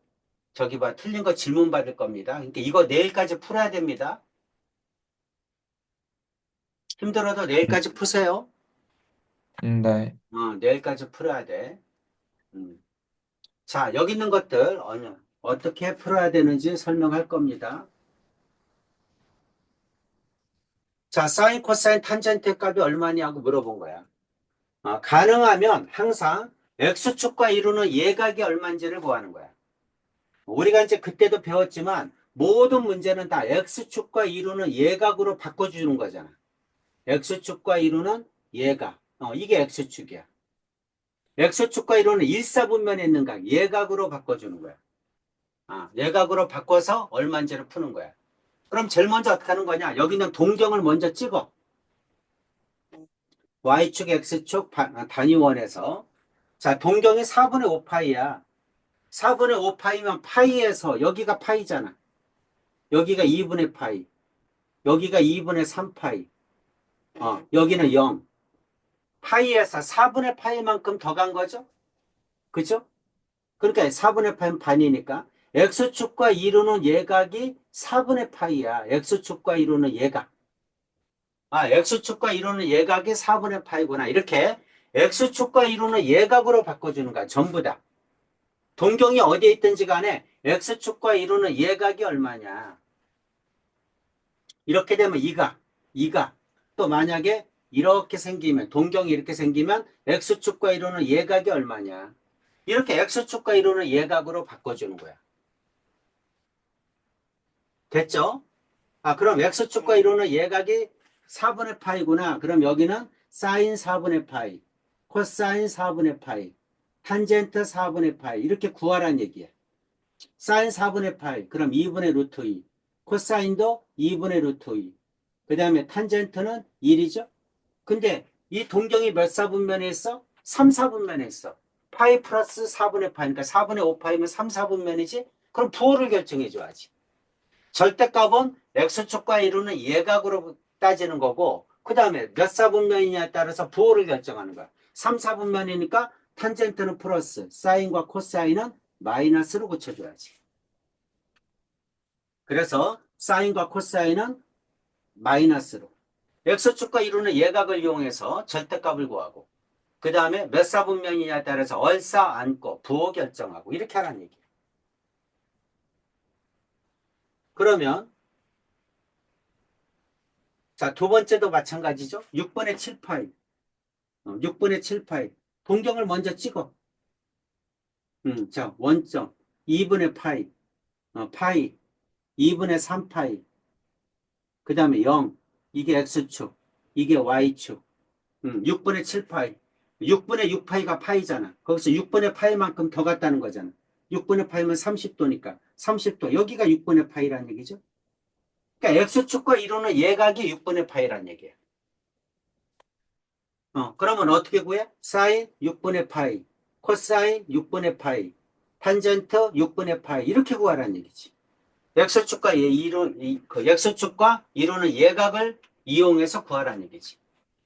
저기 봐, 틀린 거 질문 받을 겁니다. 그러니까 이거 내일까지 풀어야 됩니다. 힘들어도 내일까지 푸세요. 네. 내일까지 풀어야 돼. 음. 자, 여기 있는 것들 어떻게 풀어야 되는지 설명할 겁니다. 자, 사인, 코사인, 탄젠트 값이 얼마냐고 물어본 거야. 가능하면 항상 x축과 이루는 예각이 얼마인지를 구하는 거야. 우리가 이제 그때도 배웠지만 모든 문제는 다 x축과 이루는 예각으로 바꿔주는 거잖아. x축과 이루는 예각. 이게 x축이야. x축과 이루는 일사분면에 있는 각, 예각으로 바꿔주는 거야. 예각으로 바꿔서 얼마인지를 푸는 거야. 그럼 제일 먼저 어떻게 하는 거냐? 여기는 동경을 먼저 찍어. y축, x축 단위원에서. 자, 동경이 4분의 5파이야. 4분의 5파이면 파이에서 여기가 파이잖아. 여기가 2분의 파이. 여기가 2분의 3파이. 여기는 0. 파이에서 4분의 파이만큼 더 간 거죠? 그죠? 그러니까 4분의 파이는 반이니까 x축과 이루는 예각이 4분의 파이야. x축과 이루는 예각. x축과 이루는 예각이 4분의 파이구나. 이렇게 x축과 이루는 예각으로 바꿔주는 거야. 전부 다. 동경이 어디에 있든지 간에 x축과 이루는 예각이 얼마냐. 이렇게 되면 이각. 또 만약에 이렇게 생기면, 동경이 이렇게 생기면 x축과 이루는 예각이 얼마냐. 이렇게 x축과 이루는 예각으로 바꿔주는 거야. 됐죠? 그럼 x축과 이루는 예각이 4분의 파이구나. 그럼 여기는 사인 4분의 파이, 코사인 4분의 파이, 탄젠트 4분의 파이. 이렇게 구하라는 얘기야. 사인 4분의 파이, 그럼 2분의 루트 2. 코사인도 2분의 루트 2. 그 다음에 탄젠트는 1이죠? 근데 이 동경이 몇 사분면에 있어? 3, 4분면에 있어. 파이 플러스 4분의 파이, 그러니까 4분의 5파이면 3, 4분면이지? 그럼 부호를 결정해 줘야지. 절대값은 x축과 이루는 예각으로 따지는 거고, 그 다음에 몇 사분면이냐에 따라서 부호를 결정하는 거야. 3, 4분면이니까 탄젠트는 플러스, 사인과 코사인은 마이너스로 고쳐줘야지. 그래서 사인과 코사인은 마이너스로. x축과 이루는 예각을 이용해서 절대값을 구하고, 그 다음에 몇 사분면이냐에 따라서 얼싸 안고 부호 결정하고, 이렇게 하라는 얘기야. 그러면 자, 두 번째도 마찬가지죠. 6분의 7파이. 6분의 7파이. 동경을 먼저 찍어. 자, 원점. 2분의 파이. 파이. 2분의 3파이. 그 다음에 0. 이게 X축. 이게 Y축. 6분의 7파이. 6분의 6파이가 파이잖아. 거기서 6분의 파이만큼 더 갔다는 거잖아. 6분의 파이면 30도니까 30도. 여기가 6분의 파이라는 얘기죠. 그러니까 X축과 이루는 예각이 6분의 파이라는 얘기야. 그러면 어떻게 구해? 사인 6분의 파이, 코사인 6분의 파이, 탄젠트 6분의 파이 이렇게 구하라는 얘기지. X축과 그 X축과 이루는 예각을 이용해서 구하라는 얘기지.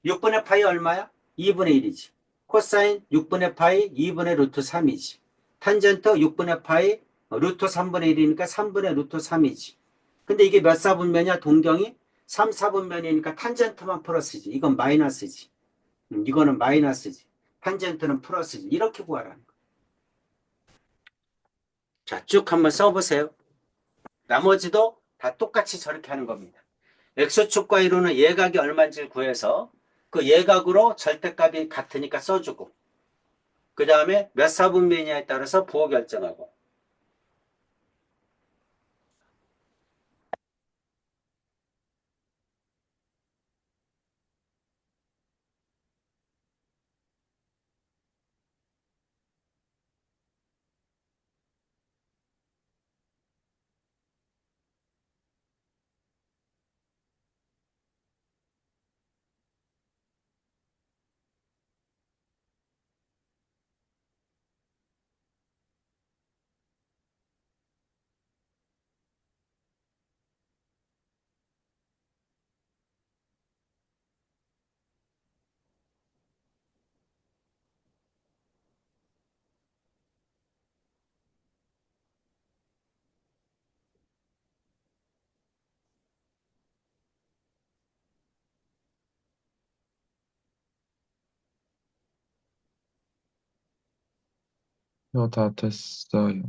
6분의 파이 얼마야? 2분의 1이지. 코사인 6분의 파이 2분의 루트 3이지. 탄젠트 6분의 파이 루트 3분의 1이니까 3분의 루트 3이지. 근데 이게 몇 사분면이야? 동경이 3, 4분면이니까 탄젠트만 플러스지. 이건 마이너스지. 이거는 마이너스지. 탄젠트는 플러스지. 이렇게 구하라는 거. 자, 쭉 한번 써보세요. 나머지도 다 똑같이 저렇게 하는 겁니다. X축과 이루는 예각이 얼마인지 구해서 그 예각으로 절대값이 같으니까 써주고 그 다음에 몇 사분면이냐에 따라서 부호 결정하고 다 됐어요.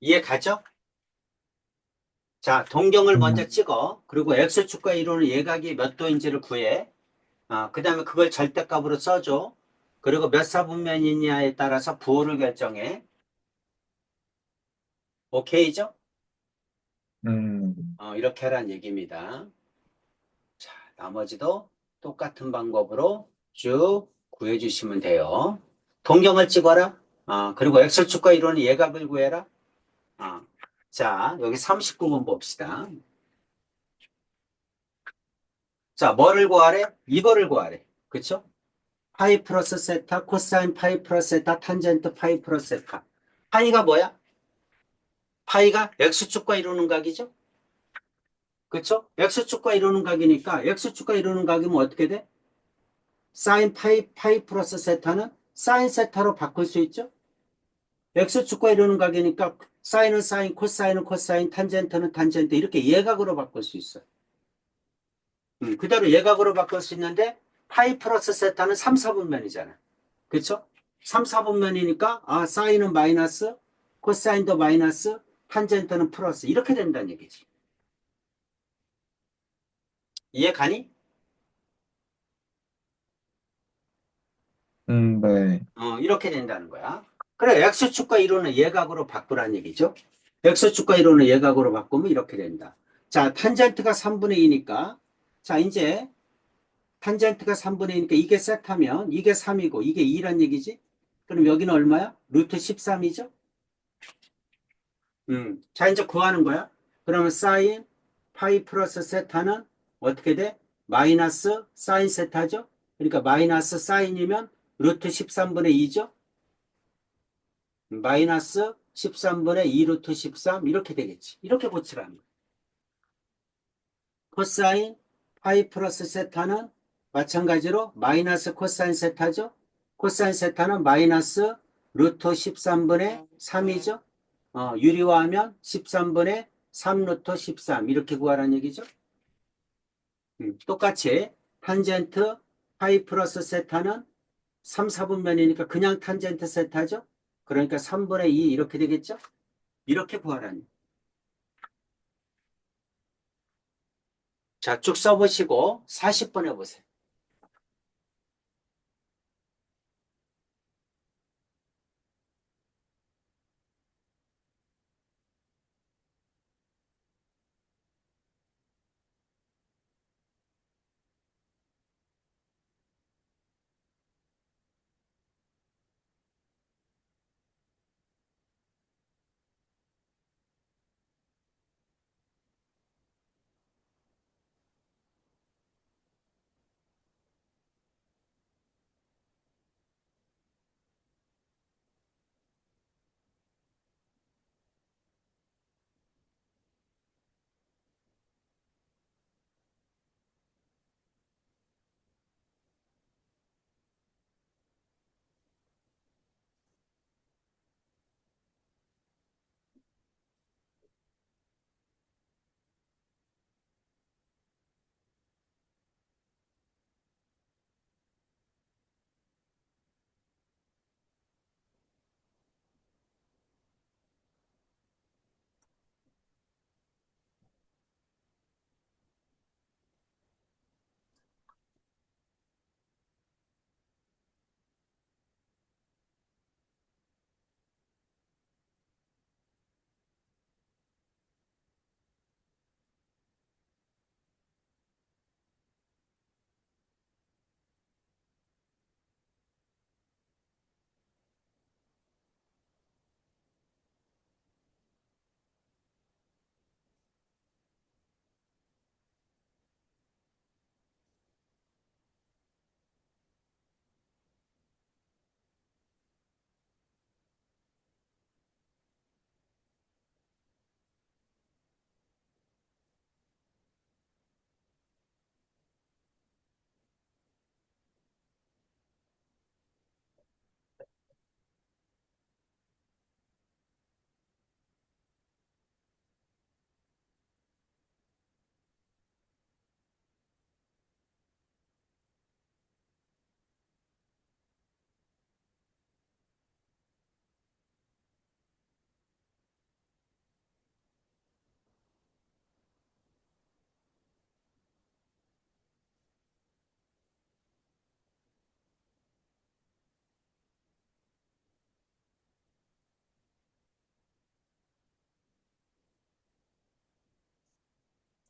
이해 가죠? 자, 동경을 먼저 음, 찍어. 그리고 X축과 이루는 예각이 몇 도인지를 구해. 그 다음에 그걸 절대값으로 써줘. 그리고 몇 사분면이냐에 따라서 부호를 결정해. 오케이죠? 이렇게 하라는 얘기입니다. 자, 나머지도 똑같은 방법으로 쭉 구해주시면 돼요. 동경을 찍어라. 그리고 X축과 이루는 예각을 구해라. 아, 자, 여기 39번 봅시다. 자, 뭐를 구하래? 이거를 구하래. 그쵸? 파이 플러스 세타, 코사인 파이 플러스 세타, 탄젠트 파이 플러스 세타. 파이가 뭐야? 파이가 X축과 이루는 각이죠? 그쵸? X축과 이루는 각이니까 X축과 이루는 각이면 어떻게 돼? 사인 파이 플러스 세타는 사인 세타로 바꿀 수 있죠? X축과 이루는 각이니까 사인은 사인, 코사인은 코사인, 탄젠트는 탄젠트 이렇게 예각으로 바꿀 수 있어요. 그대로 예각으로 바꿀 수 있는데 파이 플러스 세타는 3, 4분면이잖아. 그쵸? 3, 4분면이니까 사인은 마이너스, 코사인도 마이너스, 탄젠트는 플러스 이렇게 된다는 얘기지. 이해 가니? 네. 이렇게 된다는 거야. 그래, X축과 이루는 예각으로 바꾸라는 얘기죠. X축과 이루는 예각으로 바꾸면 이렇게 된다. 자, 탄젠트가 3분의 2니까 자, 이제 탄젠트가 3분의 2니까 이게 세타면 이게 3이고 이게 2란 얘기지? 그럼 여기는 얼마야? 루트 13이죠? 자, 이제 구하는 거야. 그러면 사인 파이 플러스 세타는 어떻게 돼? 마이너스 사인 세타죠? 그러니까 마이너스 사인이면 루트 13분의 2죠? 마이너스 13분의 2 루트 13 이렇게 되겠지. 이렇게 고치라는 거야. 코사인 파이 플러스 세타는 마찬가지로 마이너스 코사인 세타죠? 코사인 세타는 마이너스 루트 13분의 3이죠? 유리화하면 13분의 3 루트 13 이렇게 구하라는 얘기죠. 똑같이 탄젠트 파이 플러스 세타는 3, 4분면이니까 그냥 탄젠트 세타죠. 그러니까 3분의 2 이렇게 되겠죠. 이렇게 구하라는 얘기. 자, 쭉 써보시고 40번 해보세요.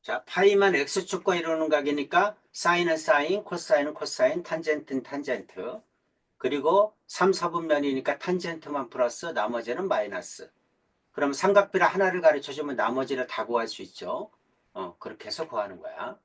자, 파이만 x축과 이루는 각이니까 사인은 사인, 코사인은 코사인, 탄젠트는 탄젠트. 그리고 3, 4분면이니까 탄젠트만 플러스 나머지는 마이너스. 그럼 삼각비를 하나를 가르쳐주면 나머지를 다 구할 수 있죠. 그렇게 해서 구하는 거야.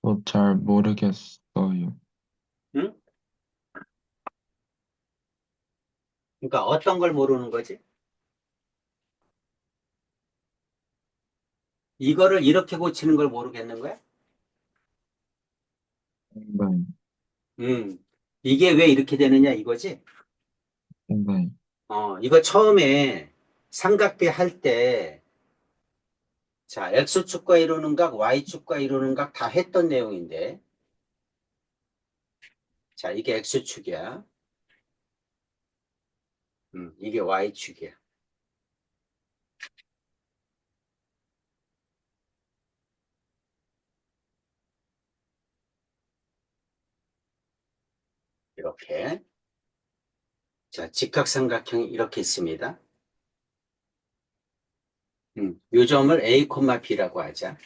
저 잘 모르겠어요. 응? 그러니까 어떤 걸 모르는 거지? 이거를 이렇게 고치는 걸 모르겠는 거야? 네, 음, 이게 왜 이렇게 되느냐 이거지? 네, 이거 처음에 삼각비 할 때, 자, X축과 이루는 각, Y축과 이루는 각 다 했던 내용인데, 자, 이게 X축이야. 이게 Y축이야. 이렇게. 자, 직각삼각형이 이렇게 있습니다. 요 점을 A, B라고 하자.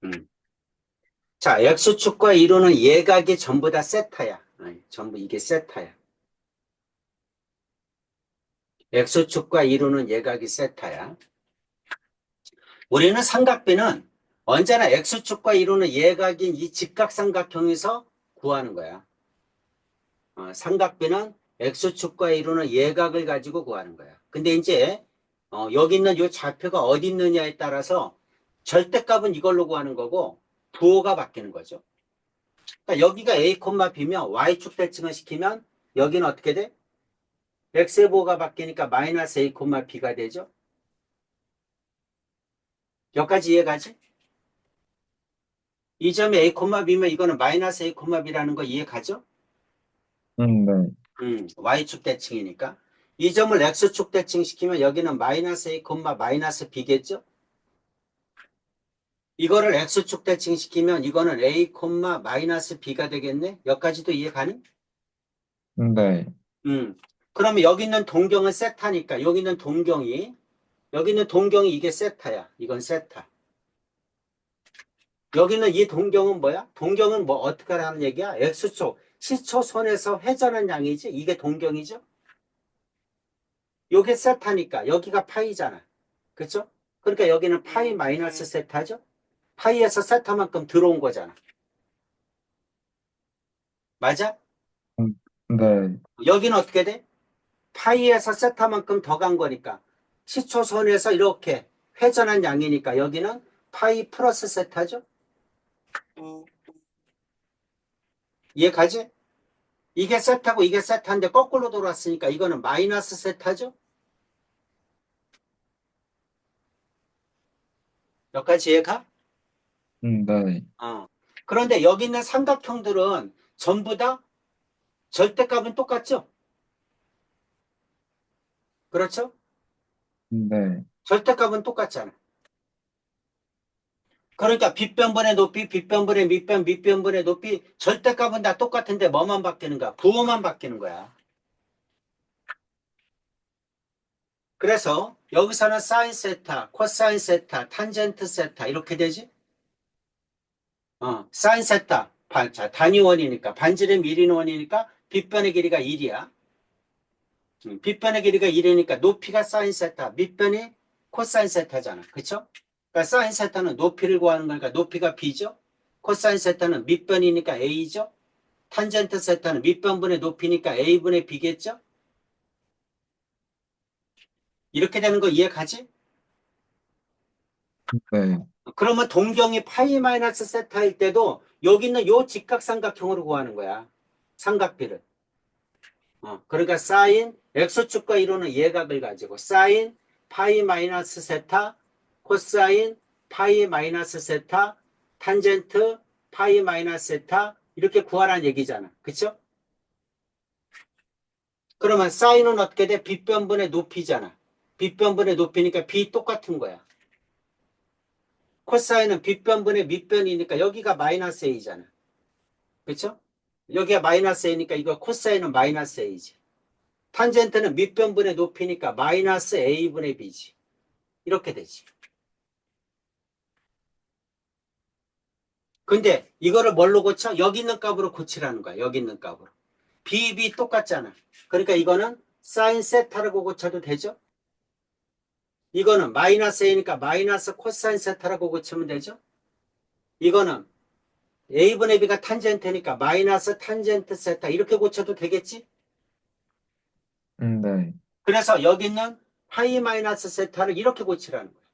음. 자, X축과 이루는 예각이 전부 다 세타야. 전부 이게 세타야. X축과 이루는 예각이 세타야. 우리는 삼각비는 언제나 X축과 이루는 예각인 이 직각삼각형에서 구하는 거야. 삼각비는 X축과 이루는 예각을 가지고 구하는 거야. 근데 이제 여기 있는 이 좌표가 어디 있느냐에 따라서 절대값은 이걸로 구하는 거고 부호가 바뀌는 거죠. 그러니까 여기가 A, B면 Y축 대칭을 시키면 여기는 어떻게 돼? X의 부호가 바뀌니까 마이너스 A, B가 되죠. 여기까지 이해가지? 이 점이 A, B면 이거는 마이너스 A, B라는 거 이해가죠? 네, Y축 대칭이니까. 이 점을 X축 대칭시키면 여기는 마이너스 A, 마이너스 B겠죠? 이거를 X축 대칭시키면 이거는 A, 마이너스 B가 되겠네? 여기까지도 이해 가능? 네, 그러면 여기 있는 동경은 세타니까 여기 있는 동경이 이게 세타야. 이건 세타. 여기는 이 동경은 뭐야? 동경은 뭐 어떻게 하는 얘기야? X축, 시초선에서 회전한 양이지? 이게 동경이죠? 요게 세타니까 여기가 파이잖아. 그쵸? 그러니까 여기는 파이 마이너스 세타죠? 파이에서 세타만큼 들어온 거잖아. 맞아? 네, 여기는 어떻게 돼? 파이에서 세타만큼 더 간 거니까 시초선에서 이렇게 회전한 양이니까 여기는 파이 플러스 세타죠? 이해 가지? 이게 세타고 이게 세타인데 거꾸로 돌았으니까 이거는 마이너스 세타죠? 여기까지 이해가? 네, 어. 그런데 여기 있는 삼각형들은 전부 다 절대값은 똑같죠? 그렇죠? 네, 절대값은 똑같잖아. 그러니까 빗변분의 높이, 빗변분의 밑변, 밑변분의 높이 절대값은 다 똑같은데 뭐만 바뀌는가? 부호만 바뀌는 거야. 그래서 여기서는 사인 세타, 코사인 세타, 탄젠트 세타 이렇게 되지? 사인 세타, 자, 단위원이니까 반지름 1인원이니까 빗변의 길이가 1이야. 빗변의 길이가 1이니까 높이가 사인 세타, 밑변이 코사인 세타잖아. 그쵸? 그러니까 사인 세타는 높이를 구하는 거니까 높이가 b죠. 코사인 세타는 밑변이니까 a죠. 탄젠트 세타는 밑변분의 높이니까 a분의 b겠죠. 이렇게 되는 거 이해가지? 네. 그러면 동경이 파이 마이너스 세타일 때도 여기 있는 요 직각삼각형으로 구하는 거야. 삼각비를. 그러니까 사인 x축과 이루는 예각을 가지고 사인 파이 마이너스 세타 코사인 파이 마이너스 세타 탄젠트 파이 마이너스 세타 이렇게 구하라는 얘기잖아. 그쵸? 그러면 사인은 어떻게 돼? 빗변분의 높이잖아. 빗변분의 높이니까 b 똑같은 거야. 코사인은 빗변분의 밑변이니까 여기가 마이너스 a잖아. 그쵸? 여기가 마이너스 a니까 이거 코사인은 마이너스 a지. 탄젠트는 밑변분의 높이니까 마이너스 a분의 b지. 이렇게 되지. 근데 이거를 뭘로 고쳐? 여기 있는 값으로 고치라는 거야. 여기 있는 값으로. b 똑같잖아. 그러니까 이거는 사인 세타라고 고쳐도 되죠? 이거는 마이너스 a니까 마이너스 코사인 세타라고 고치면 되죠? 이거는 a분의 b가 탄젠트니까 마이너스 탄젠트 세타 이렇게 고쳐도 되겠지? 네. 그래서 여기 있는 파이 마이너스 세타를 이렇게 고치라는 거야.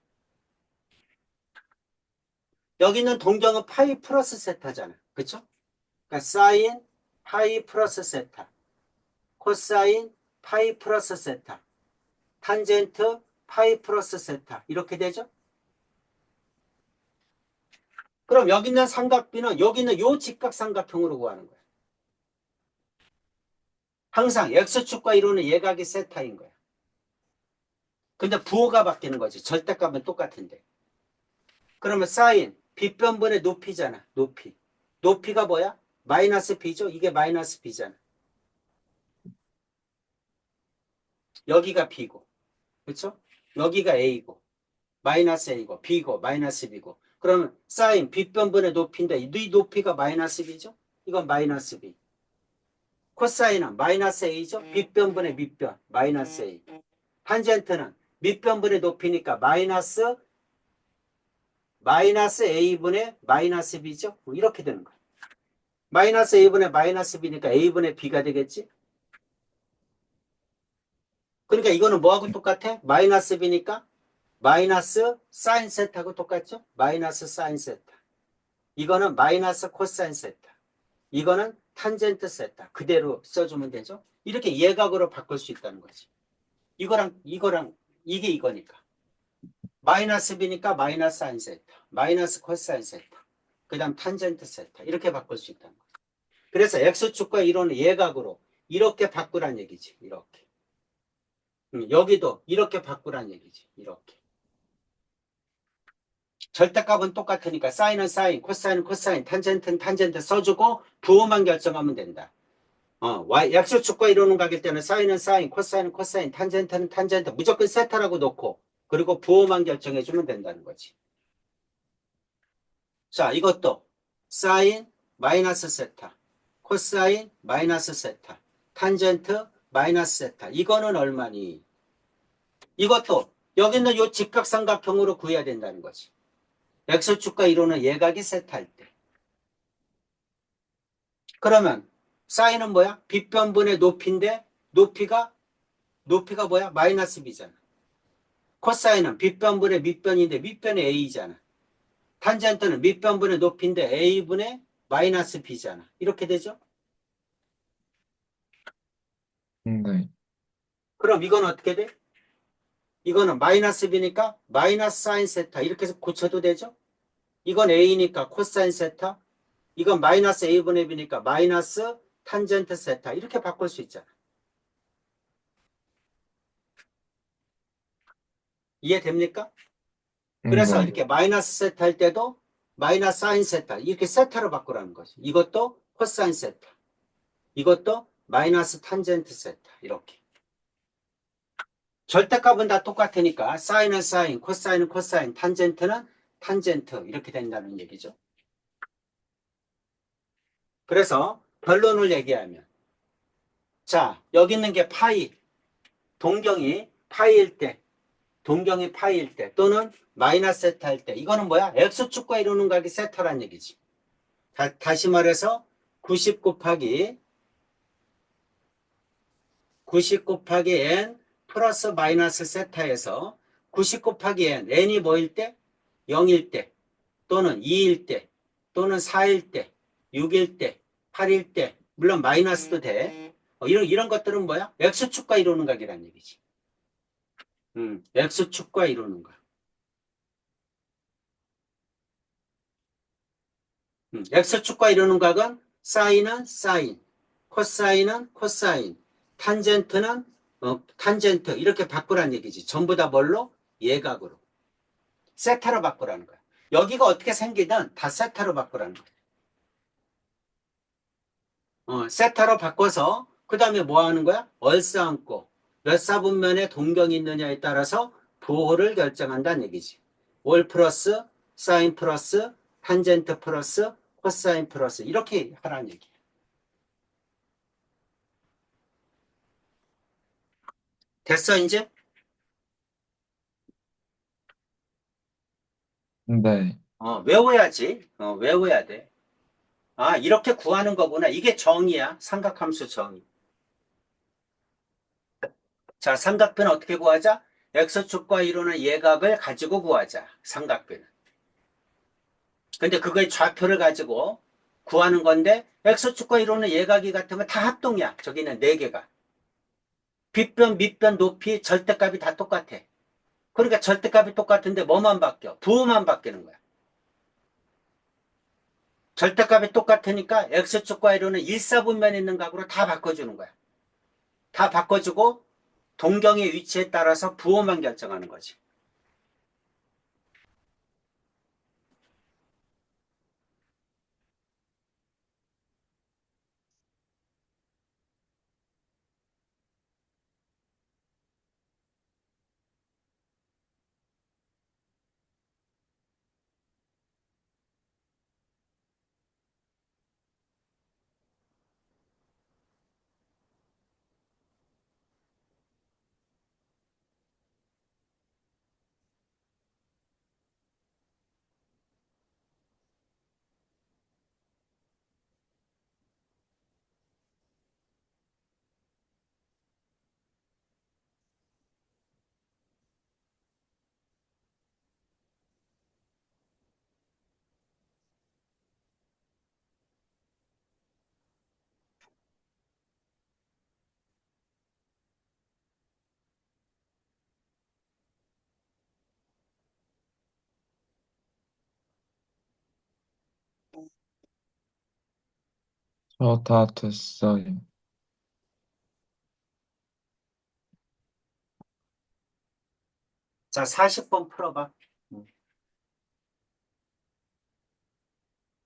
여기 있는 동경은 파이 플러스 세타잖아. 그쵸? 그러니까 사인 파이 플러스 세타, 코사인 파이 플러스 세타, 탄젠트 파이 플러스 세타 이렇게 되죠? 그럼 여기 있는 삼각비는 여기 있는 요 직각삼각형으로 구하는 거야. 항상 x축과 이루는 예각이 세타인 거야. 근데 부호가 바뀌는 거지. 절대값은 똑같은데. 그러면 사인 빗변분의 높이잖아. 높이. 높이가 뭐야? 마이너스 b죠? 이게 마이너스 b잖아. 여기가 b고. 그렇죠? 여기가 a고. 마이너스 a고. b고. 마이너스 b고. 그러면 사인 빗변분의 높이인데 이 높이가 마이너스 b죠? 이건 마이너스 b. 코사인은 마이너스 a죠? 빗변분의 밑변. 마이너스 a. 탄젠트는 밑변분의 높이니까 마이너스 a분의 마이너스 b죠? 이렇게 되는 거야. 마이너스 a분의 마이너스 b니까 a분의 b가 되겠지? 그러니까 이거는 뭐하고 똑같아? 마이너스 b니까 마이너스 사인 세타하고 똑같죠? 마이너스 사인 세타. 이거는 마이너스 코사인 세타. 이거는 탄젠트 세타. 그대로 써주면 되죠? 이렇게 예각으로 바꿀 수 있다는 거지. 이거랑 이게 이거니까. 마이너스 b니까 마이너스 사인 세타. 마이너스 코사인 세타. 그 다음 탄젠트 세타. 이렇게 바꿀 수 있다는 거지. 그래서 x축과 이론은 예각으로 이렇게 바꾸란 얘기지. 이렇게. 여기도 이렇게 바꾸란 얘기지. 이렇게. 절대값은 똑같으니까 사인은 사인, 코사인은 코사인, 탄젠트는 탄젠트 써주고 부호만 결정하면 된다. x축과 이루는 각일 때는 사인은 사인, 코사인은 코사인, 탄젠트는 탄젠트 무조건 세타라고 놓고 그리고 부호만 결정해주면 된다는 거지. 자, 이것도 사인 마이너스 세타, 코사인 마이너스 세타, 탄젠트 마이너스 세타. 이거는 얼마니? 이것도 여기 있는 요 직각삼각형으로 구해야 된다는 거지. x축과 이루는 예각이 세타일 때. 그러면 사인은 뭐야? 빗변분의 높이인데 높이가 뭐야? 마이너스 b잖아. 코사인은 빗변분의 밑변인데 밑변이 a잖아. 탄젠트는 밑변분의 높이인데 a분의 마이너스 b잖아. 이렇게 되죠? 네. 그럼 이건 어떻게 돼? 이거는 마이너스 b니까 마이너스 사인 세타 이렇게 해서 고쳐도 되죠? 이건 a니까 코사인 세타, 이건 마이너스 a분의 b니까 마이너스 탄젠트 세타 이렇게 바꿀 수 있잖아. 이해됩니까? 그래서 네. 이렇게 마이너스 세타 할 때도 마이너스 사인 세타 이렇게 세타로 바꾸라는 거지. 이것도 코사인 세타, 이것도 마이너스 탄젠트 세타 이렇게. 절대값은 다 똑같으니까 사인은 사인, 코사인은 코사인, 탄젠트는 탄젠트 이렇게 된다는 얘기죠. 그래서 결론을 얘기하면 자, 여기 있는 게 파이. 동경이 파이일 때, 동경이 파이일 때, 또는 마이너스 세타일 때, 이거는 뭐야? X축과 이루는 각이 세타란 얘기지. 다시 말해서 90 곱하기 90 곱하기 n 플러스 마이너스 세타에서 90 곱하기 n이 뭐일 때? 0일 때, 또는 2일 때, 또는 4일 때, 6일 때, 8일 때, 물론 마이너스도 돼. 이런 것들은 뭐야? X축과 이루는 각이란 얘기지. X축과 이루는 각. X축과 이루는 각은 사인은 사인, 코사인은 코사인, 탄젠트는 탄젠트 이렇게 바꾸란 얘기지. 전부 다 뭘로? 예각으로. 세타로 바꾸라는 거야. 여기가 어떻게 생기든 다 세타로 바꾸라는 거야. 세타로 바꿔서 그 다음에 뭐 하는 거야? 얼싸안고 몇 사분면에 동경이 있느냐에 따라서 부호를 결정한다는 얘기지. 월 플러스 사인 플러스 탄젠트 플러스 코사인 플러스 이렇게 하라는 얘기야. 됐어 이제? 네. 외워야지. 외워야 돼. 아, 이렇게 구하는 거구나. 이게 정의야. 삼각함수 정의. 자, 삼각비는 어떻게 구하자? X축과 이루는 예각을 가지고 구하자. 삼각비는. 근데 그거의 좌표를 가지고 구하는 건데 X축과 이루는 예각이 같은 건 다 합동이야. 저기는 네 개가. 빗변, 밑변, 높이, 절대값이 다 똑같아. 그러니까 절대값이 똑같은데 뭐만 바뀌어? 부호만 바뀌는 거야. 절대값이 똑같으니까 X축과 이루는 일사분면에 있는 각으로 다 바꿔주는 거야. 다 바꿔주고 동경의 위치에 따라서 부호만 결정하는 거지. 저 다 됐어요. 자, 40번 풀어봐.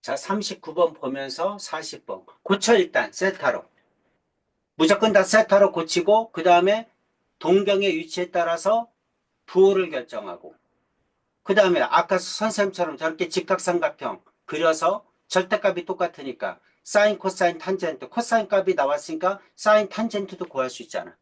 자, 39번 보면서 40번. 고쳐, 일단, 세타로. 무조건 다 세타로 고치고, 그 다음에 동경의 위치에 따라서 부호를 결정하고, 그 다음에 아까 선생님처럼 저렇게 직각삼각형 그려서 절대값이 똑같으니까, 사인, 코사인, 탄젠트, 코사인 값이 나왔으니까 사인, 탄젠트도 구할 수 있잖아.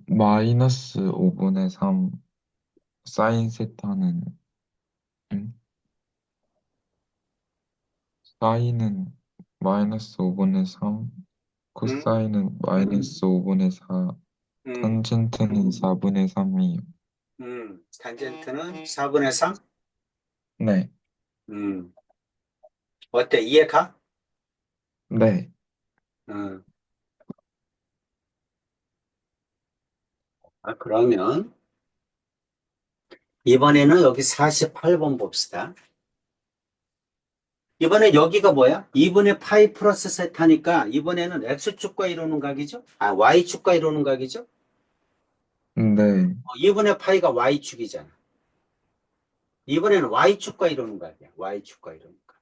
마이너스 5분의 3 사인 세타는, 음? 사인은 마이너스 5분의 3, 음, 코사인은 마이너스 5분의 4, 음, 탄젠트는 4분의 3이요. 탄젠트는 4분의 3? 네, 어때? 이해가? 네, 음, 그러면 이번에는 여기 48번 봅시다. 이번에 여기가 뭐야? 2분의 파이 플러스 세타니까 이번에는 X축과 이루는 각이죠? Y축과 이루는 각이죠? 네, 2분의 파이가 Y축이잖아. 이번에는 Y축과 이루는 각이야. Y축과 이루는 각.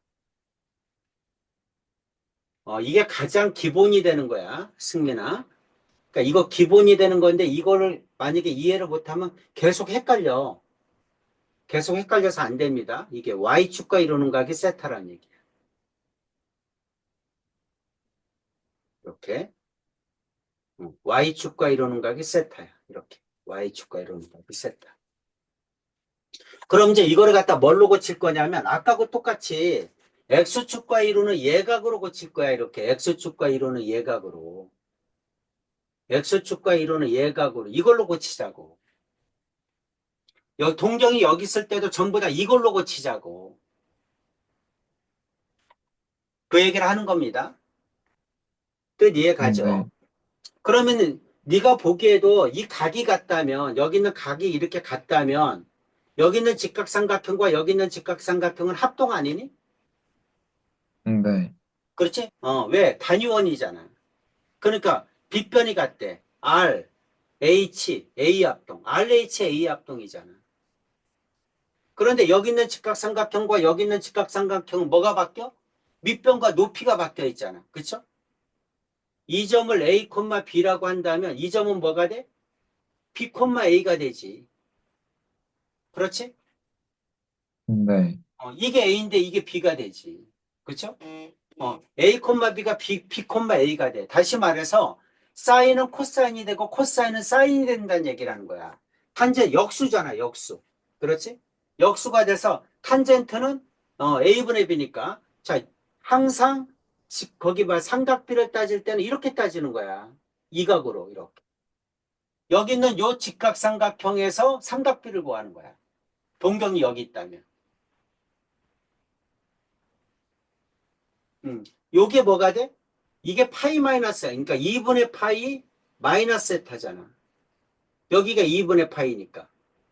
이게 가장 기본이 되는 거야. 승민아. 그러니까 이거 기본이 되는 건데 이거를 만약에 이해를 못하면 계속 헷갈려. 계속 헷갈려서 안 됩니다. 이게 Y축과 이루는 각이 세타라는 얘기야. 이렇게. Y축과 이루는 각이 세타야. 이렇게. Y축과 이루는 각이 세타. 그럼 이제 이거를 갖다 뭘로 고칠 거냐면 아까하고 똑같이 X축과 이루는 예각으로 고칠 거야. 이렇게. X축과 이루는 예각으로. X축과 이루는 예각으로. 이걸로 고치자고. 여기 동경이 여기 있을 때도 전부 다 이걸로 고치자고. 그 얘기를 하는 겁니다. 뜻 이해 가죠? 네, 그러면은 네가 보기에도 이 각이 같다면 여기 있는 각이 이렇게 같다면 여기 있는 직각삼각형과 여기 있는 직각삼각형은 합동 아니니? 네, 그렇지? 왜? 단위원이잖아. 그러니까 빗변이 같대. R, H, A 합동. RH, A 합동이잖아. 그런데 여기 있는 직각삼각형과 여기 있는 직각삼각형은 뭐가 바뀌어? 밑변과 높이가 바뀌어 있잖아. 그렇죠? 이 점을 A, B라고 한다면 이 점은 뭐가 돼? B, A가 되지. 그렇지? 네, 이게 A인데 이게 B가 되지. 그렇죠? A, B가 B, A가 돼. 다시 말해서 사인은 코사인이 되고 코사인은 사인이 된다는 얘기를 하는 거야. 탄젠 역수잖아, 역수. 그렇지? 역수가 돼서 탄젠트는 A분의 B니까 자, 항상 거기 봐 삼각비를 따질 때는 이렇게 따지는 거야. 이 각으로 이렇게. 여기 있는 요 직각삼각형에서 삼각비를 구하는 거야. 동경이 여기 있다면. 요게 뭐가 돼? 이게 파이 마이너스야. 그러니까 2분의 파이 마이너스 세타잖아. 여기가 2분의 파이니까.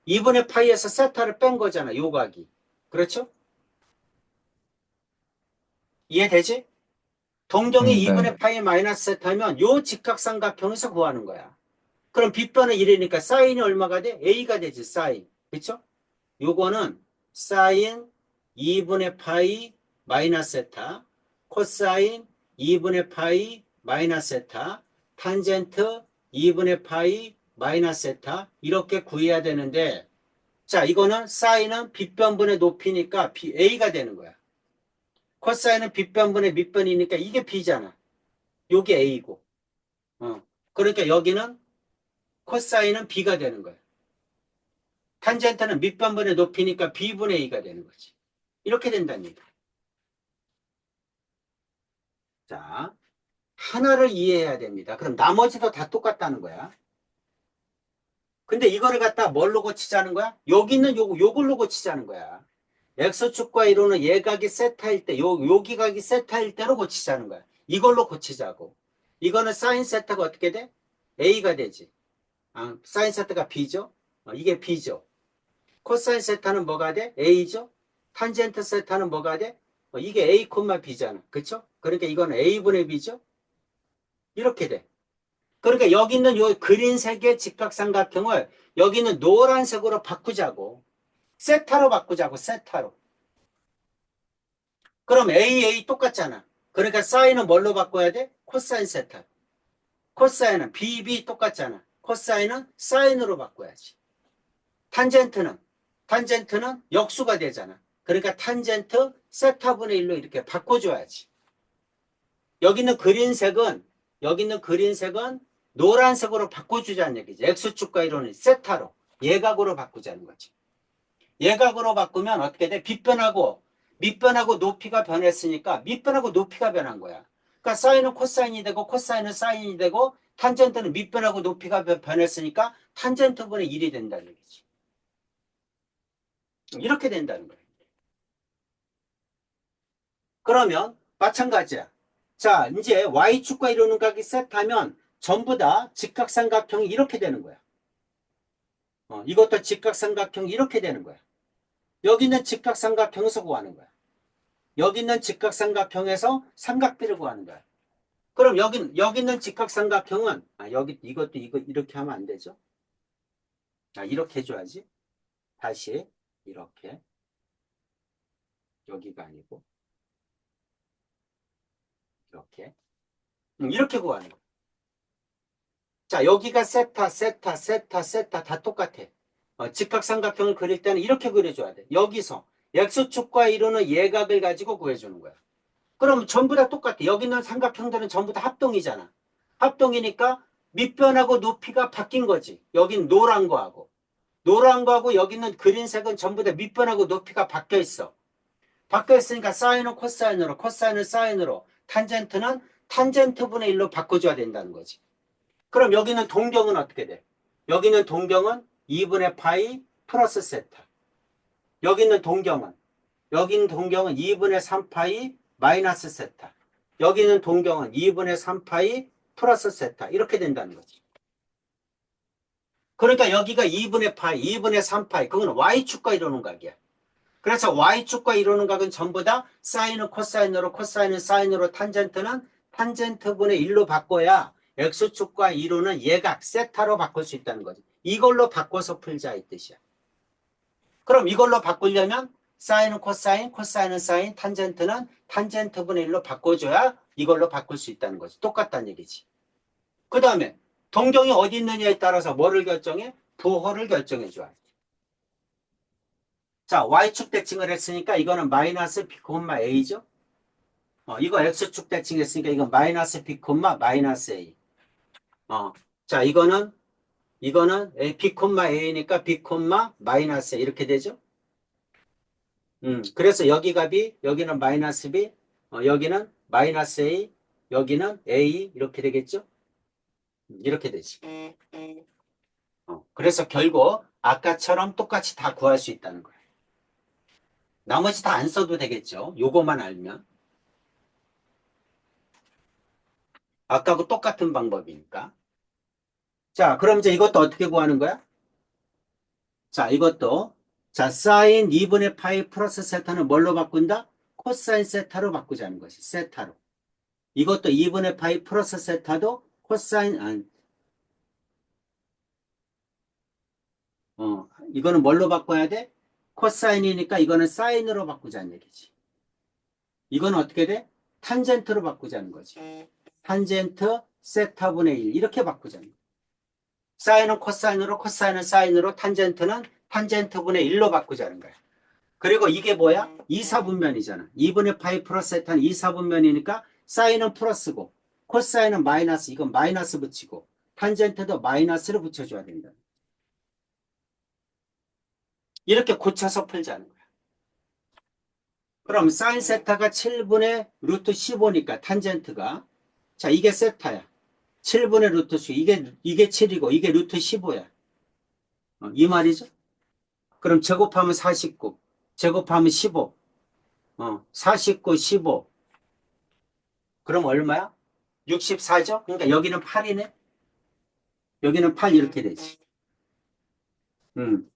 2분의 파이에서 세타를 뺀 거잖아. 요각이. 그렇죠? 이해되지? 동경이 네, 2분의 파이 마이너스 세타면 요 직각삼각형에서 구하는 거야. 그럼 빗변은 1이니까 사인이 얼마가 돼? A가 되지. 사인. 그렇죠? 요거는 사인 2분의 파이 마이너스 세타, 코사인 2분의 파이 마이너스 세타, 탄젠트 2분의 파이 마이너스 세타 이렇게 구해야 되는데 자 이거는 사인은 빗변분의 높이니까 A가 되는 거야. 코사인은 빗변분의 밑변이니까 이게 B잖아. 요게 A고. 그러니까 여기는 코사인은 B가 되는 거야. 탄젠트는 밑변분의 높이니까 B분의 A가 되는 거지. 이렇게 된다는 얘기야. 자, 하나를 이해해야 됩니다. 그럼 나머지도 다 똑같다는 거야. 근데 이거를 갖다 뭘로 고치자는 거야? 여기 있는 요걸로 고치자는 거야. X축과 이루는 예각이 세타일 때, 여기각이 세타일 때로 고치자는 거야. 이걸로 고치자고. 이거는 사인 세타가 어떻게 돼? A가 되지. 사인 세타가 B죠? 이게 B죠. 코사인 세타는 뭐가 돼? A죠? 탄젠트 세타는 뭐가 돼? 이게 A, B잖아. 그쵸? 그러니까 이거는 A분의 B죠? 이렇게 돼. 그러니까 여기 있는 요 그린색의 직각삼각형을 여기 있는 노란색으로 바꾸자고. 세타로 바꾸자고, 세타로. 그럼 AA 똑같잖아. 그러니까 사인은 뭘로 바꿔야 돼? 코사인 세타. 코사인은 BB 똑같잖아. 코사인은 사인으로 바꿔야지. 탄젠트는, 탄젠트는 역수가 되잖아. 그러니까 탄젠트 세타분의 1로 이렇게 바꿔줘야지. 여기 있는 그린색은, 여기 있는 그린색은 노란색으로 바꿔주자는 얘기지. X축과 이론을 세타로 예각으로 바꾸자는 거지. 예각으로 바꾸면 어떻게 돼? 밑변하고 높이가 변했으니까 밑변하고 높이가 변한 거야. 그러니까 사인은 코사인이 되고 코사인은 사인이 되고 탄젠트는 밑변하고 높이가 변했으니까 탄젠트분의 1이 된다는 얘기지. 이렇게 된다는 거야. 그러면 마찬가지야. 자, 이제 Y축과 이루는 각이 세트하면 전부 다 직각삼각형이 이렇게 되는 거야. 이것도 직각삼각형이 이렇게 되는 거야. 여기 있는 직각삼각형에서 구하는 거야. 여기 있는 직각삼각형에서 삼각비를 구하는 거야. 그럼 여기 있는 직각삼각형은 이것도 이렇게 하면 안 되죠? 이렇게 해줘야지. 다시 이렇게 여기가 아니고 이렇게 구하는 거야. 자, 여기가 세타 다 똑같아. 직각삼각형을 그릴 때는 이렇게 그려줘야 돼. 여기서 X축과 이루는 예각을 가지고 구해주는 거야. 그럼 전부 다 똑같아. 여기 있는 삼각형들은 전부 다 합동이잖아. 합동이니까 밑변하고 높이가 바뀐 거지. 여긴 노란 거하고. 노란 거하고 여기 있는 그린색은 전부 다 밑변하고 높이가 바뀌어 있어. 바뀌어 있으니까 사인은 코사인으로, 코사인은 사인으로, 탄젠트는 탄젠트분의 1로 바꿔줘야 된다는 거지. 그럼 여기는 동경은 어떻게 돼? 여기는 동경은 2분의 파이 플러스 세타. 여기는 동경은 2분의 3파이 마이너스 세타. 여기는 동경은 2분의 3파이 플러스 세타. 이렇게 된다는 거지. 그러니까 여기가 2분의 파이, 2분의 3파이. 그건 Y축과 이루는 각이야. 그래서 Y축과 이루는 각은 전부 다 사인은 코사인으로, 코사인은 사인으로, 탄젠트는 탄젠트분의 1로 바꿔야 X축과 이루는 예각, 세타로 바꿀 수 있다는 거지. 이걸로 바꿔서 풀자 이 뜻이야. 그럼 이걸로 바꾸려면 사인은 코사인, 코사인은 사인, 탄젠트는 탄젠트분의 1로 바꿔줘야 이걸로 바꿀 수 있다는 거지. 똑같다는 얘기지. 그 다음에 동경이 어디 있느냐에 따라서 뭐를 결정해? 부호를 결정해 줘야 돼. 자, Y축 대칭을 했으니까 이거는 마이너스 B, A죠? 이거 X축 대칭했으니까 이건 마이너스 B, 마이너스 A. 자, 이거는 B, A니까 B, 마이너스 A 이렇게 되죠? 그래서 여기가 B, 여기는 마이너스 B, 여기는 마이너스 A, 여기는 A 이렇게 되겠죠? 이렇게 되지. 그래서 결국 아까처럼 똑같이 다 구할 수 있다는 거예요. 나머지 다 안 써도 되겠죠? 요거만 알면. 아까하고 똑같은 방법이니까. 자, 그럼 이제 이것도 어떻게 구하는 거야? 자, 이것도 자, 사인 2분의 파이 플러스 세타는 뭘로 바꾼다? 코사인 세타로 바꾸자는 것이 세타로. 이것도 2분의 파이 플러스 세타도 코사인 이거는 뭘로 바꿔야 돼? 코사인이니까 이거는 사인으로 바꾸자는 얘기지. 이건 어떻게 돼? 탄젠트로 바꾸자는 거지. 탄젠트 세타분의 1 이렇게 바꾸자는 거야. 사인은 코사인으로, 코사인은 사인으로, 탄젠트는 탄젠트분의 1로 바꾸자는 거야. 그리고 이게 뭐야? 2, 4분면이잖아. 2분의 파이 플러스 세타는 2, 4분면이니까 사인은 플러스고 코사인은 마이너스. 이건 마이너스 붙이고 탄젠트도 마이너스를 붙여줘야 된다. 이렇게 고쳐서 풀자는 거야. 그럼 사인 세타가 7분의 루트 15니까 탄젠트가 자 이게 세타야. 7분의 루트 15 이게 7이고 이게 루트 15야. 이 말이죠. 그럼 제곱하면 49 제곱하면 15 49 15 그럼 얼마야? 64죠? 그러니까 여기는 8이네. 여기는 8 이렇게 되지.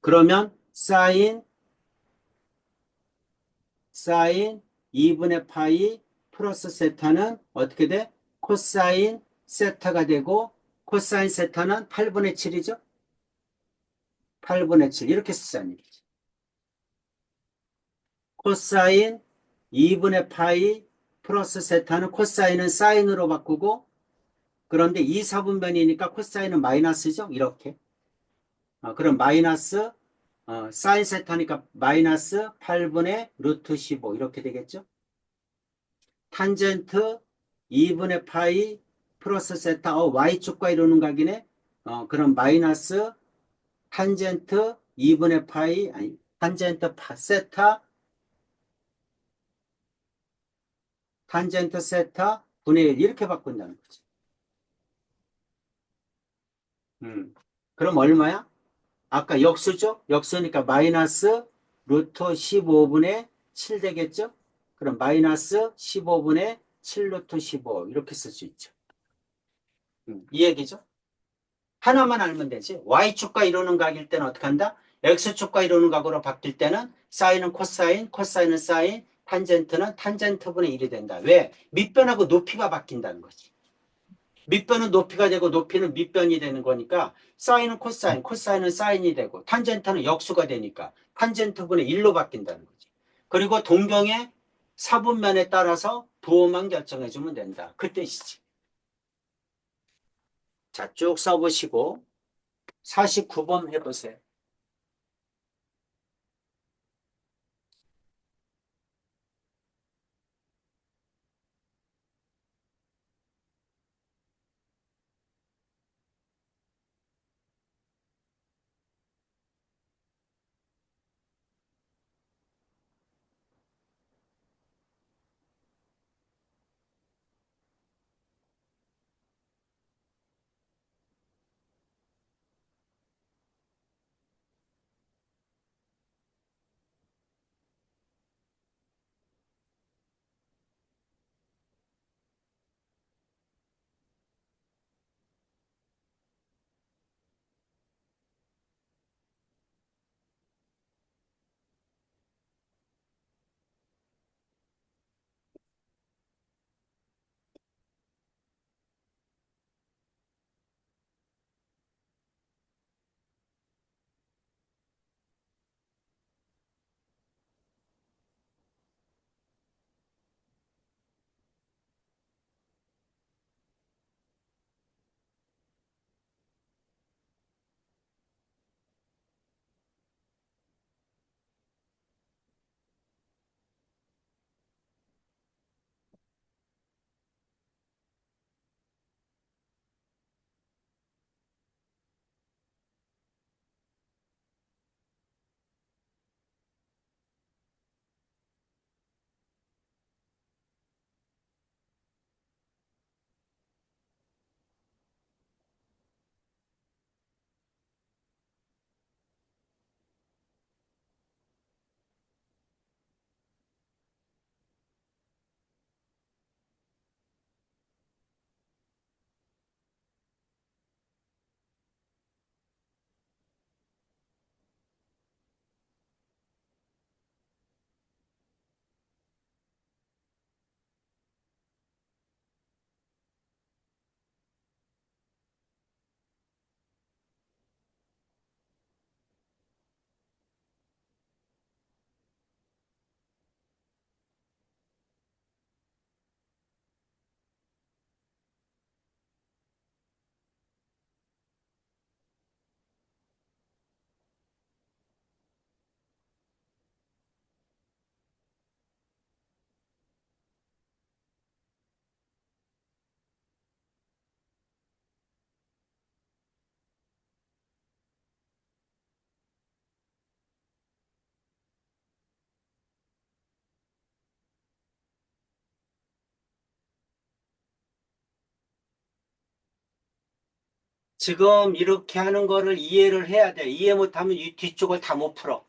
그러면 사인 2분의 파이 플러스 세타는 어떻게 돼? 코사인 세타가 되고 코사인 세타는 8분의 7이죠? 8분의 7 이렇게 쓰자는 얘기지. 코사인 2분의 파이 플러스 세타는 코사인은 사인으로 바꾸고 그런데 2, 4분면이니까 코사인은 마이너스죠? 이렇게. 그럼 마이너스 사인 세타니까 마이너스 8분의 루트 15 이렇게 되겠죠? 탄젠트 2분의 파이 플러스 세타, y축과 이루는 각이네. 그럼 마이너스 탄젠트 2분의 파이, 아니, 탄젠트 세타, 탄젠트 세타 분의 1 이렇게 바꾼다는 거지. 그럼 얼마야? 아까 역수죠? 역수니까 마이너스 루트 15분의 7 되겠죠? 그럼 마이너스 15분의 7 루트 15 이렇게 쓸 수 있죠. 이 얘기죠? 하나만 알면 되지. Y축과 이루는 각일 때는 어떻게 한다? X축과 이루는 각으로 바뀔 때는 사인은 코사인, 코사인은 사인, 탄젠트는 탄젠트분의 1이 된다. 왜? 밑변하고 높이가 바뀐다는 거지. 밑변은 높이가 되고 높이는 밑변이 되는 거니까 사인은 코사인, 코사인은 사인이 되고 탄젠트는 역수가 되니까 탄젠트분의 1로 바뀐다는 거지. 그리고 동경의 사분면에 따라서 부호만 결정해주면 된다. 그 뜻이지. 자, 쭉 써보시고 49번 해보세요. 지금 이렇게 하는 거를 이해를 해야 돼. 이해 못하면 이 뒤쪽을 다 못 풀어.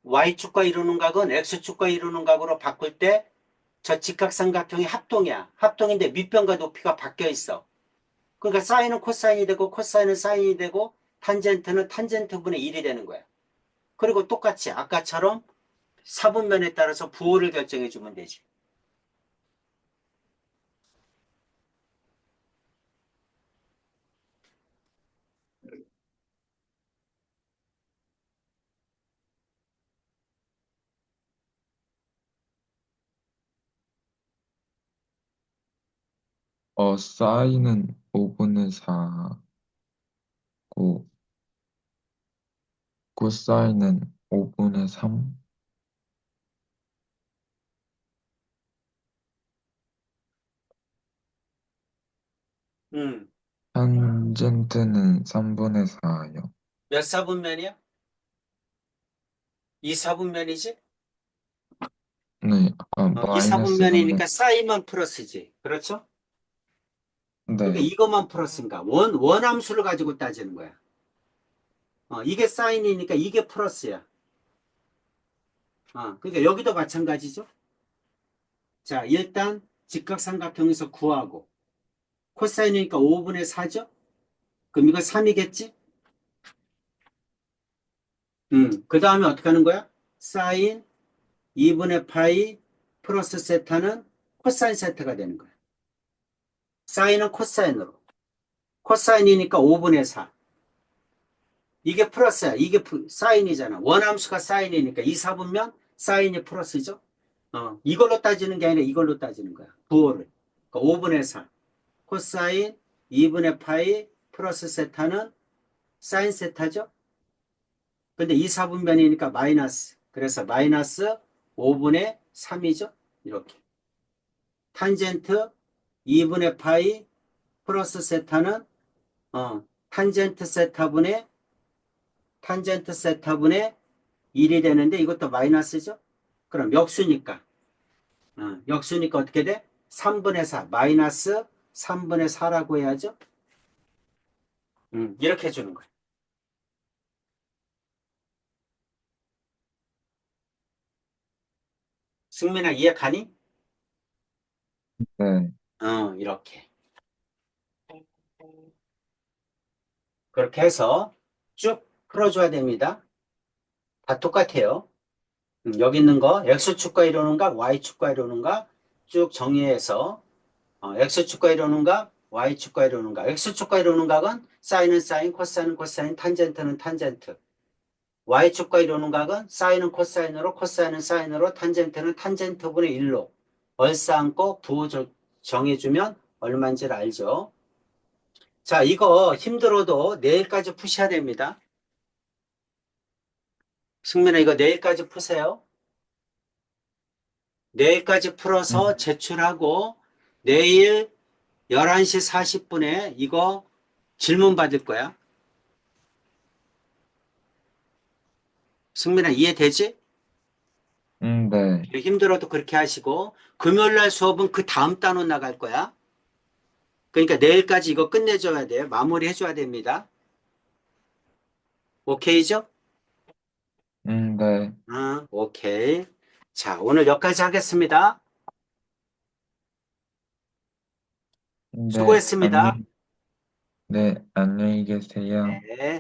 Y축과 이루는 각은 X축과 이루는 각으로 바꿀 때 저 직각삼각형이 합동이야. 합동인데 밑변과 높이가 바뀌어 있어. 그러니까 사인은 코사인이 되고 코사인은 사인이 되고 탄젠트는 탄젠트분의 1이 되는 거야. 그리고 똑같이 아까처럼 사분면에 따라서 부호를 결정해 주면 되지. 사인은 5분의 4고, 코사인은 5분의 3, 음. 탄젠트는 3분의 4요. 몇 사분면이야? 2사분면이지? 네, 아까 마이너스 3분, 2사분면이니까 사인만 플러스지. 그렇죠? 그러니까 네, 이것만 플러스인가? 원함수를 가지고 따지는 거야. 이게 사인이니까 이게 플러스야. 그러니까 여기도 마찬가지죠. 자, 일단 직각삼각형에서 구하고 코사인이니까 5분의 4죠? 그럼 이거 3이겠지? 그 다음에 어떻게 하는 거야? 사인 2분의 파이 플러스 세타는 코사인 세타가 되는 거야. 사인은 코사인으로. 코사인이니까 5분의 4. 이게 플러스야. 이게 사인이잖아. 원함수가 사인이니까 이 사분면 사인이 플러스죠? 이걸로 따지는 게 아니라 이걸로 따지는 거야. 부호를. 그러니까 5분의 4. 코사인 2분의 파이 플러스 세타는 사인 세타죠? 근데 이 사분면이니까 마이너스. 그래서 마이너스 5분의 3이죠? 이렇게. 탄젠트 2분의 파이 플러스 세타는 탄젠트 세타분의 탄젠트 세타분의 1이 되는데 이것도 마이너스죠? 그럼 역수니까 역수니까 어떻게 돼? 3분의 4 마이너스 3분의 4라고 해야죠? 이렇게 해주는 거예요. 승민아 이해 가니? 네, 이렇게. 그렇게 해서 쭉 풀어줘야 됩니다. 다 똑같아요. 여기 있는 거 X축과 이루는가 Y축과 이루는가 쭉 정의해서 X축과 이루는가 Y축과 이루는가 X축과 이루는 각은 사인은 사인, 코사인은 코사인, 탄젠트는 탄젠트. Y축과 이루는 각은 사인은 코사인으로, 코사인은 사인으로, 탄젠트는 탄젠트분의 1로 얼싸안고 부호 정해주면 얼마인지를 알죠. 자, 이거 힘들어도 내일까지 푸셔야 됩니다. 승민아, 이거 내일까지 푸세요. 내일까지 풀어서 음, 제출하고 내일 11시 40분에 이거 질문 받을 거야. 승민아, 이해되지? 네, 힘들어도 그렇게 하시고 금요일 날 수업은 그 다음 단원 나갈 거야. 그러니까 내일까지 이거 끝내줘야 돼. 마무리 해줘야 됩니다. 오케이죠? 네, 오케이. 자, 오늘 여기까지 하겠습니다. 네, 수고했습니다. 네, 안녕히 계세요. 네.